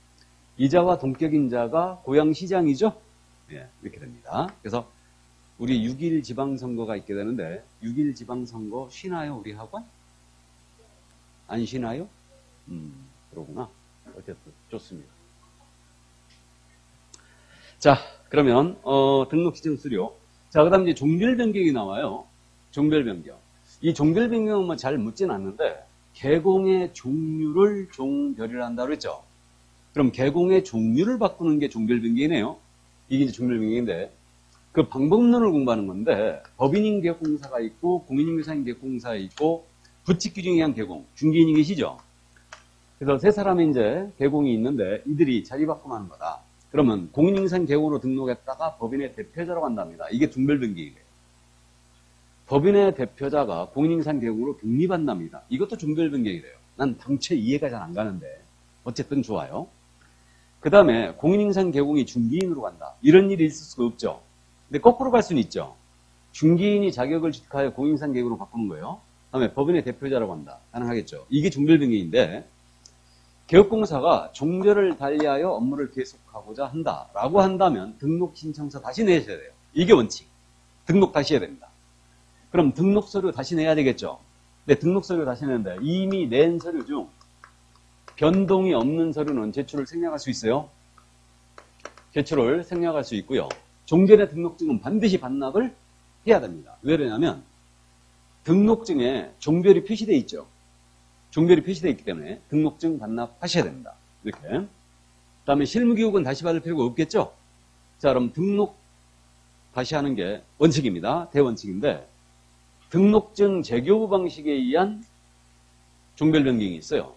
이자와 동격인 자가 고양시장이죠? 예, 이렇게 됩니다. 그래서 우리 6.1 지방선거가 있게 되는데 6.1 지방선거 쉬나요? 우리 학원? 안 쉬나요? 그러구나. 어쨌든 좋습니다. 자, 그러면 등록 시청 수료. 자, 그 다음 이제 종별 변경이 나와요. 종별 변경. 이 종별 변경은 뭐 잘 묻진 않는데 개공의 종류를 종별이라 한다고 그랬죠. 그럼 개공의 종류를 바꾸는 게 종별변경이네요. 이게 이제 종별변경인데, 그 방법론을 공부하는 건데, 법인인 개공사가 있고, 공인인계사인 개공사가 있고, 부칙규정에 의한 개공, 중개인이 계시죠? 그래서 세 사람이 이제 개공이 있는데, 이들이 자리 바꿈하는 거다. 그러면 공인인계사인 개공으로 등록했다가 법인의 대표자라고 한답니다. 이게 종별변경이에요. 법인의 대표자가 공인인계사인 개공으로 독립한답니다. 이것도 종별변경이래요. 난 당최 이해가 잘 안 가는데, 어쨌든 좋아요. 그 다음에 공인인계사인 개공이 중개인으로 간다. 이런 일이 있을 수가 없죠. 근데 거꾸로 갈 수는 있죠. 중개인이 자격을 취득하여 공인인계사인 개공으로 바꾸는 거예요. 그 다음에 법인의 대표자라고 한다. 가능하겠죠. 이게 종별변경인데, 개업공사가 종별을 달리하여 업무를 계속하고자 한다라고 한다면 등록 신청서 다시 내셔야 돼요. 이게 원칙. 등록 다시 해야 됩니다. 그럼 등록 서류 다시 내야 되겠죠. 근데 등록 서류 다시 내는데 이미 낸 서류 중 변동이 없는 서류는 제출을 생략할 수 있어요. 제출을 생략할 수 있고요. 종전의 등록증은 반드시 반납을 해야 됩니다. 왜 그러냐면 등록증에 종별이 표시되어 있죠. 종별이 표시되어 있기 때문에 등록증 반납하셔야 됩니다. 이렇게. 그 다음에 실무교육은 다시 받을 필요가 없겠죠. 자, 그럼 등록 다시 하는 게 원칙입니다. 대원칙인데 등록증 재교부 방식에 의한 종별 변경이 있어요.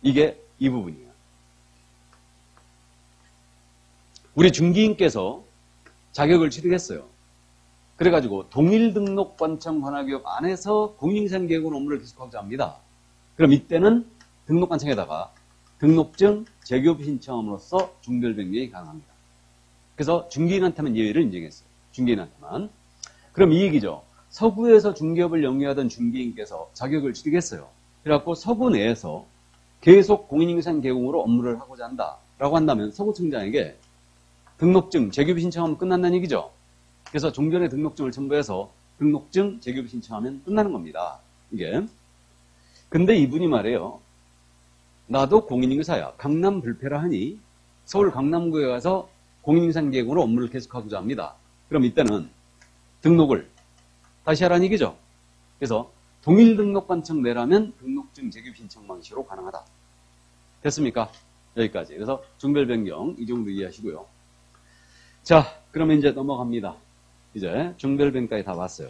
이게 이 부분이에요. 우리 중개인께서 자격을 취득했어요. 그래가지고 동일등록관청 관할기업 안에서 공인인계사인 개공 업무를 계속하고자 합니다. 그럼 이때는 등록관청에다가 등록증 재교부 신청함으로써 종별 변경이 가능합니다. 그래서 중개인한테만 예외를 인정했어요. 중개인한테만. 그럼 이 얘기죠. 서구에서 중개업을 영위하던 중개인께서 자격을 취득했어요. 그래갖고 서구 내에서 계속 공인인계사인 개공으로 업무를 하고자 한다라고 한다면 서구청장에게 등록증 재교부 신청하면 끝난다는 얘기죠. 그래서 종전에 등록증을 첨부해서 등록증 재교부 신청하면 끝나는 겁니다. 이게. 근데 이분이 말해요. 나도 공인인계사야. 강남 불패라 하니 서울 강남구에 가서 공인인계사인 개공으로 업무를 계속하고자 합니다. 그럼 이때는 등록을 다시 하라는 얘기죠. 그래서 동일등록관청 내라면 등록증 재교부 신청 방식으로 가능하다. 됐습니까? 여기까지. 그래서 종별 변경 이 정도 이해하시고요. 자, 그러면 이제 넘어갑니다. 이제 종별 변경까지 다 봤어요.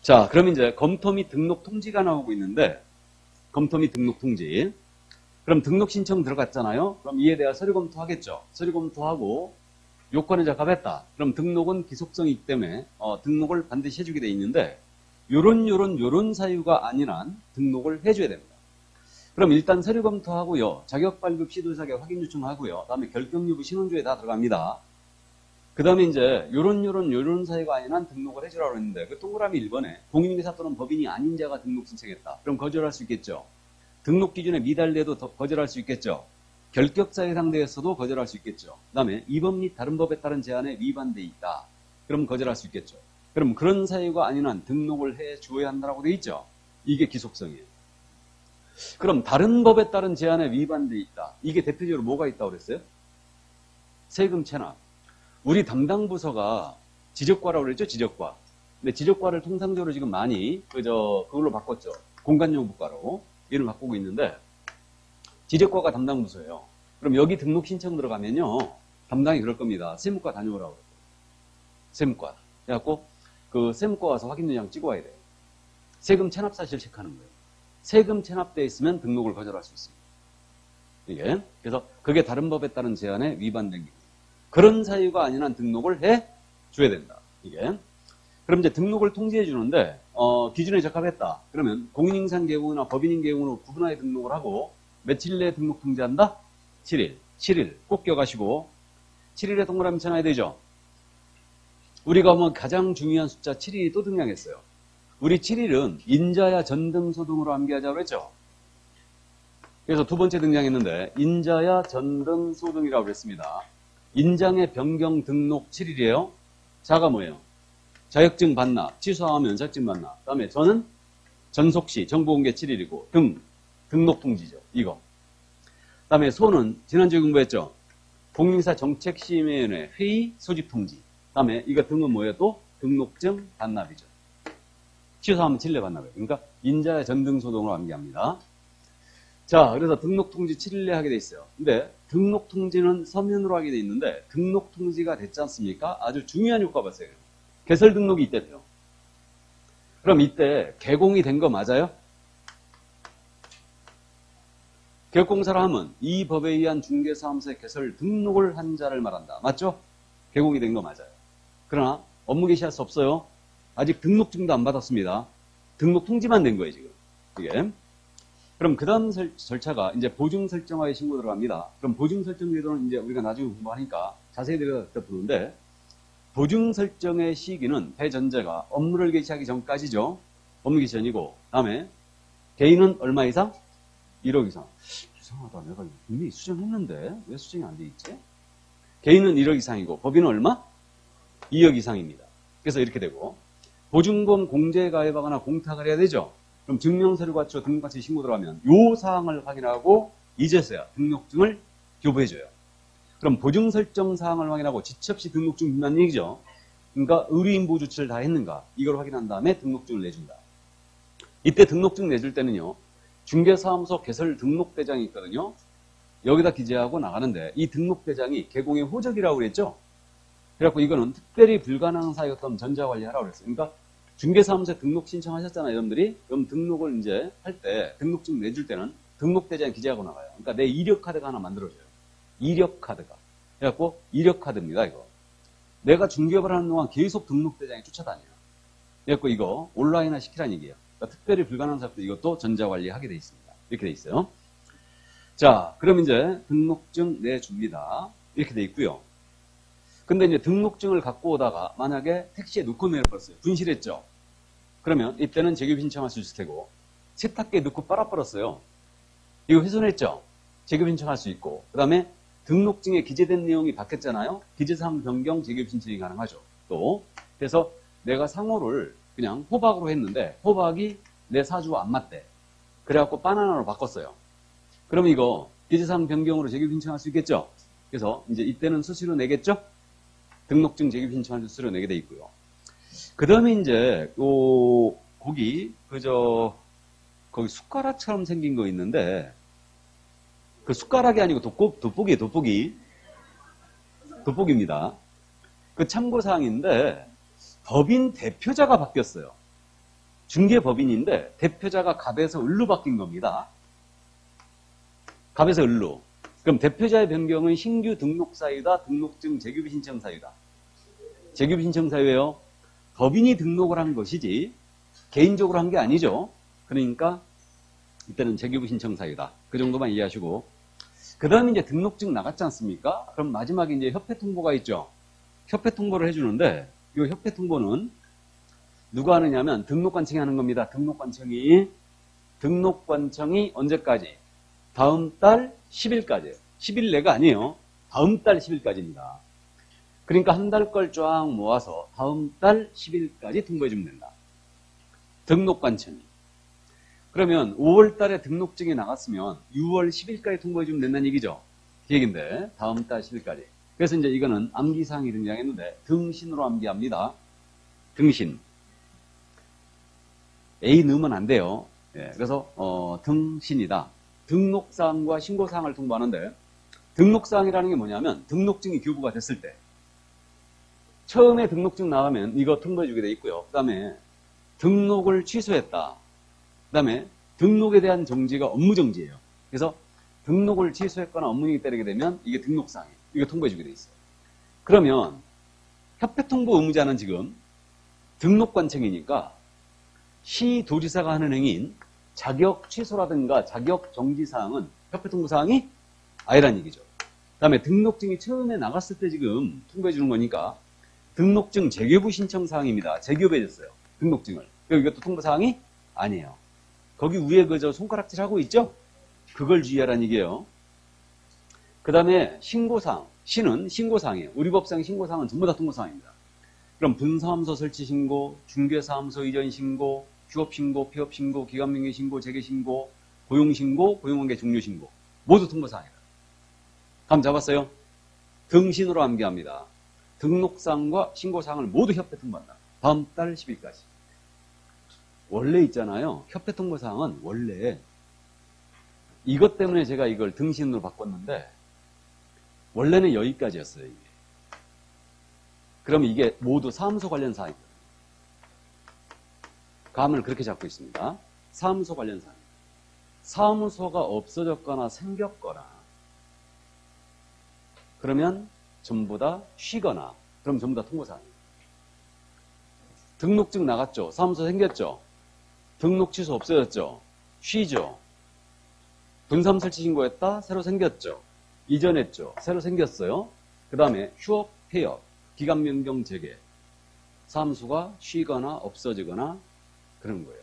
자, 그럼 이제 검토 및 등록 통지가 나오고 있는데 검토 및 등록 통지. 그럼 등록 신청 들어갔잖아요. 그럼 이에 대한 서류 검토하겠죠. 서류 검토하고 요건에 적합했다. 그럼 등록은 기속성이기 때문에 등록을 반드시 해주게 돼 있는데 요런 사유가 아닌 한 등록을 해줘야 됩니다. 그럼 일단 서류 검토하고요. 자격 발급 시도 자격 확인 요청하고요. 그다음에 결격 여부 신원조에 다 들어갑니다. 그다음에 이제 요런 사유가 아닌 한 등록을 해주라고 했는데 그 동그라미 1번에 공인인계사 또는 법인이 아닌 자가 등록 신청했다. 그럼 거절할 수 있겠죠. 등록 기준에 미달돼도 거절할 수 있겠죠. 결격사에 상대해서도 거절할 수 있겠죠. 그 다음에 이 법 및 다른 법에 따른 제한에 위반돼 있다. 그럼 거절할 수 있겠죠. 그럼 그런 사유가 아닌 한 등록을 해 주어야 한다고 돼 있죠. 이게 기속성이에요. 그럼 다른 법에 따른 제한에 위반돼 있다. 이게 대표적으로 뭐가 있다고 그랬어요? 세금 체납. 우리 담당 부서가 지적과라고 그랬죠. 지적과. 근데 지적과를 통상적으로 지금 많이 그걸로 바꿨죠. 공간용부과로 이름 바꾸고 있는데 지적과가 담당 부서예요. 그럼 여기 등록 신청 들어가면요. 담당이 그럴 겁니다. 세무과 다녀오라고 그래요. 세무과. 그래갖고 그 세무과 와서 확인 도장 찍어 와야 돼요. 세금 체납 사실 체크하는 거예요. 세금 체납되어 있으면 등록을 거절할 수 있습니다. 이게. 그래서 그게 다른 법에 따른 제한에 위반된 게 그런 사유가 아닌 한 등록을 해 줘야 된다. 이게. 그럼 이제 등록을 통지해 주는데 기준에 적합했다. 그러면 공인인계사인 개공이나 법인인 개공으로 구분하여 등록을 하고 며칠 내에 등록 통지한다? 7일. 7일. 꼭 기억하시고 7일에 동그라미 쳐놔야 되죠. 우리가 가장 중요한 숫자 7일이 또 등장했어요. 우리 7일은 인자야 전등 소등으로 암기하자고 했죠. 그래서 두 번째 등장했는데 인자야 전등 소등이라고 그랬습니다. 인장의 변경 등록 7일이에요. 자가 뭐예요? 자격증 반납, 취소하면 자격증 반납. 그 다음에 저는 전속시, 정보공개 7일이고, 등록 통지죠. 이거. 그 다음에 소는 지난주에 공부했죠. 공인사 정책심의위원회 회의 소집 통지. 그 다음에 이거 등은 뭐예요? 또 등록증 반납이죠. 취소하면 7일 반납이에요. 그러니까 인자의 전등소동으로 암기합니다. 자, 그래서 등록통지 7일내 하게 돼 있어요. 근데 등록통지는 서면으로 하게 돼 있는데 등록통지가 됐지 않습니까? 아주 중요한 효과 봤어요. 개설 등록이 이때 돼요. 그럼 이때 개공이 된 거 맞아요? 개업공사를 하면 이 법에 의한 중개사무소의 개설 등록을 한 자를 말한다. 맞죠? 개공이 된 거 맞아요. 그러나 업무 개시할 수 없어요. 아직 등록증도 안 받았습니다. 등록 통지만 된 거예요, 지금. 그게. 그럼 그 다음 절차가 이제 보증 설정화에 신고 들어갑니다. 그럼 보증 설정 제도는 이제 우리가 나중에 공부하니까 자세히 들여다 보는데, 보증 설정의 시기는 배전제가 업무를 개시하기 전까지죠. 업무 개시 전이고, 다음에 개인은 얼마 이상? 1억 이상. 이상하다. 내가 이미 수정했는데 왜 수정이 안 돼 있지? 개인은 1억 이상이고 법인은 얼마? 2억 이상입니다. 그래서 이렇게 되고, 보증금 공제에 가입하거나 공탁을 해야 되죠. 그럼 증명서류 갖추어 등록같이 신고 들어가면 요 사항을 확인하고 이제서야 등록증을 교부해줘요. 그럼 보증 설정 사항을 확인하고 지체 없이 등록증 준다는 얘기죠. 그러니까 의뢰인 보호 조치를 다 했는가 이걸 확인한 다음에 등록증을 내준다. 이때 등록증 내줄 때는요, 중개사무소 개설 등록대장이 있거든요. 여기다 기재하고 나가는데 이 등록대장이 개공의 호적이라고 그랬죠. 그래갖고 이거는 특별히 불가능한 사유였던 전자관리하라고 그랬어요. 그러니까 중개사무소에 등록 신청하셨잖아요, 여러분들이. 그럼 등록을 이제 할 때, 등록증 내줄 때는 등록대장에 기재하고 나가요. 그러니까 내 이력카드가 하나 만들어줘요. 이력카드가. 그래갖고 이력카드입니다, 이거. 내가 중개업을 하는 동안 계속 등록대장에 쫓아다녀요. 그래갖고 이거 온라인화 시키라는 얘기예요. 그러니까 특별히 불가능한 사업도 이것도 전자관리하게 돼 있습니다. 이렇게 돼 있어요. 자, 그럼 이제 등록증 내줍니다. 이렇게 돼 있고요. 근데 이제 등록증을 갖고 오다가 만약에 택시에 놓고 내려버렸어요. 분실했죠. 그러면 이때는 재교부 신청할 수 있을 테고, 세탁기에 넣고 빨아버렸어요. 이거 훼손했죠. 재교부 신청할 수 있고, 그 다음에 등록증에 기재된 내용이 바뀌었잖아요. 기재사항 변경 재교부 신청이 가능하죠. 또 그래서 내가 상호를 그냥 호박으로 했는데 호박이 내 사주와 안 맞대. 그래갖고 바나나로 바꿨어요. 그러면 이거 기재사항 변경으로 재교부 신청할 수 있겠죠. 그래서 이제 이때는 수수료 내겠죠. 등록증 재교부 신청할 수수료 내게 돼 있고요. 그 다음에 이제 거기 거기 숟가락처럼 생긴 거 있는데, 그 숟가락이 아니고 돋보기예요. 돋보기입니다. 그 참고사항인데 법인 대표자가 바뀌었어요. 중개법인인데 대표자가 갑에서 을로 바뀐 겁니다. 갑에서 을로. 그럼 대표자의 변경은 신규 등록 사유다, 등록증 재교부 신청 사유다. 재교부 신청 사유예요. 법인이 등록을 한 것이지 개인적으로 한 게 아니죠. 그러니까 이때는 재교부 신청 사유다. 그 정도만 이해하시고, 그 다음에 이제 등록증 나갔지 않습니까? 그럼 마지막에 이제 협회 통보가 있죠. 협회 통보를 해주는데, 이 협회 통보는 누가 하느냐면 등록관청이 하는 겁니다. 등록관청이 언제까지? 다음 달 10일까지. 10일 내가 아니에요. 다음 달 10일까지입니다. 그러니까 한 달 걸 쫙 모아서 다음 달 10일까지 통보해주면 된다. 등록관청이. 그러면 5월 달에 등록증이 나갔으면 6월 10일까지 통보해주면 된다는 얘기죠. 그 얘기인데 다음 달 10일까지. 그래서 이제 이거는 암기사항이 등장했는데 등신으로 암기합니다. 등신. A 넣으면 안 돼요. 예, 그래서 등신이다. 등록사항과 신고사항을 통보하는데, 등록사항이라는 게 뭐냐면 등록증이 교부가 됐을 때 처음에 등록증 나가면 이거 통보해주게 돼 있고요. 그 다음에 등록을 취소했다. 그 다음에 등록에 대한 정지가 업무정지예요. 그래서 등록을 취소했거나 업무정지 때리게 되면 이게 등록사항이에요. 이거 통보해주게 돼 있어요. 그러면 협회통보 의무자는 지금 등록관청이니까 시도지사가 하는 행위인 자격 취소라든가 자격 정지사항은 협회통보사항이 아니란 얘기죠. 그 다음에 등록증이 처음에 나갔을 때 지금 통보해주는 거니까 등록증 재교부 신청사항입니다. 재교부해줬어요. 등록증을. 이것도 통보사항이 아니에요. 거기 위에 그저 손가락질 하고 있죠? 그걸 주의하라는 얘기예요. 그 다음에 신고사항. 신은 신고사항이에요. 우리 법상 신고사항은 전부 다 통보사항입니다. 그럼 분사무소 설치 신고, 중개사무소 이전 신고, 휴업 신고, 폐업 신고, 기간명령 신고, 재개 신고, 고용 신고, 고용관계 종료 신고. 모두 통보사항이다. 감 잡았어요? 등신으로 암기합니다. 등록사항과 신고사항을 모두 협회 통보한다. 다음 달 10일까지. 원래 있잖아요. 협회 통보사항은 원래 이것 때문에 제가 이걸 등신으로 바꿨는데 원래는 여기까지였어요. 이게. 그럼 이게 모두 사무소 관련 사항이에요. 감을 그렇게 잡고 있습니다. 사무소 관련 사항. 사무소가 없어졌거나 생겼거나 그러면 전부 다 쉬거나 그럼 전부 다 통보사항이에요. 등록증 나갔죠. 사무소 생겼죠. 등록 취소 없어졌죠. 쉬죠. 분삼 설치 신고했다. 새로 생겼죠. 이전했죠. 새로 생겼어요. 그 다음에 휴업, 폐업, 기간 변경 재개. 사무소가 쉬거나 없어지거나 그런 거예요.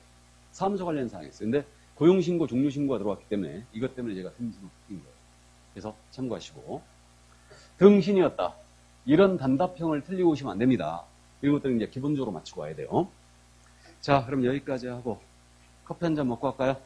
사무소 관련 사항이 있어요. 근데 고용신고, 종료신고가 들어왔기 때문에 이것 때문에 제가 등신으로 바뀐 거예요. 그래서 참고하시고. 등신이었다. 이런 단답형을 틀리고 오시면 안 됩니다. 이런 것들은 이제 기본적으로 맞추고 와야 돼요. 자, 그럼 여기까지 하고 커피 한 잔 먹고 갈까요?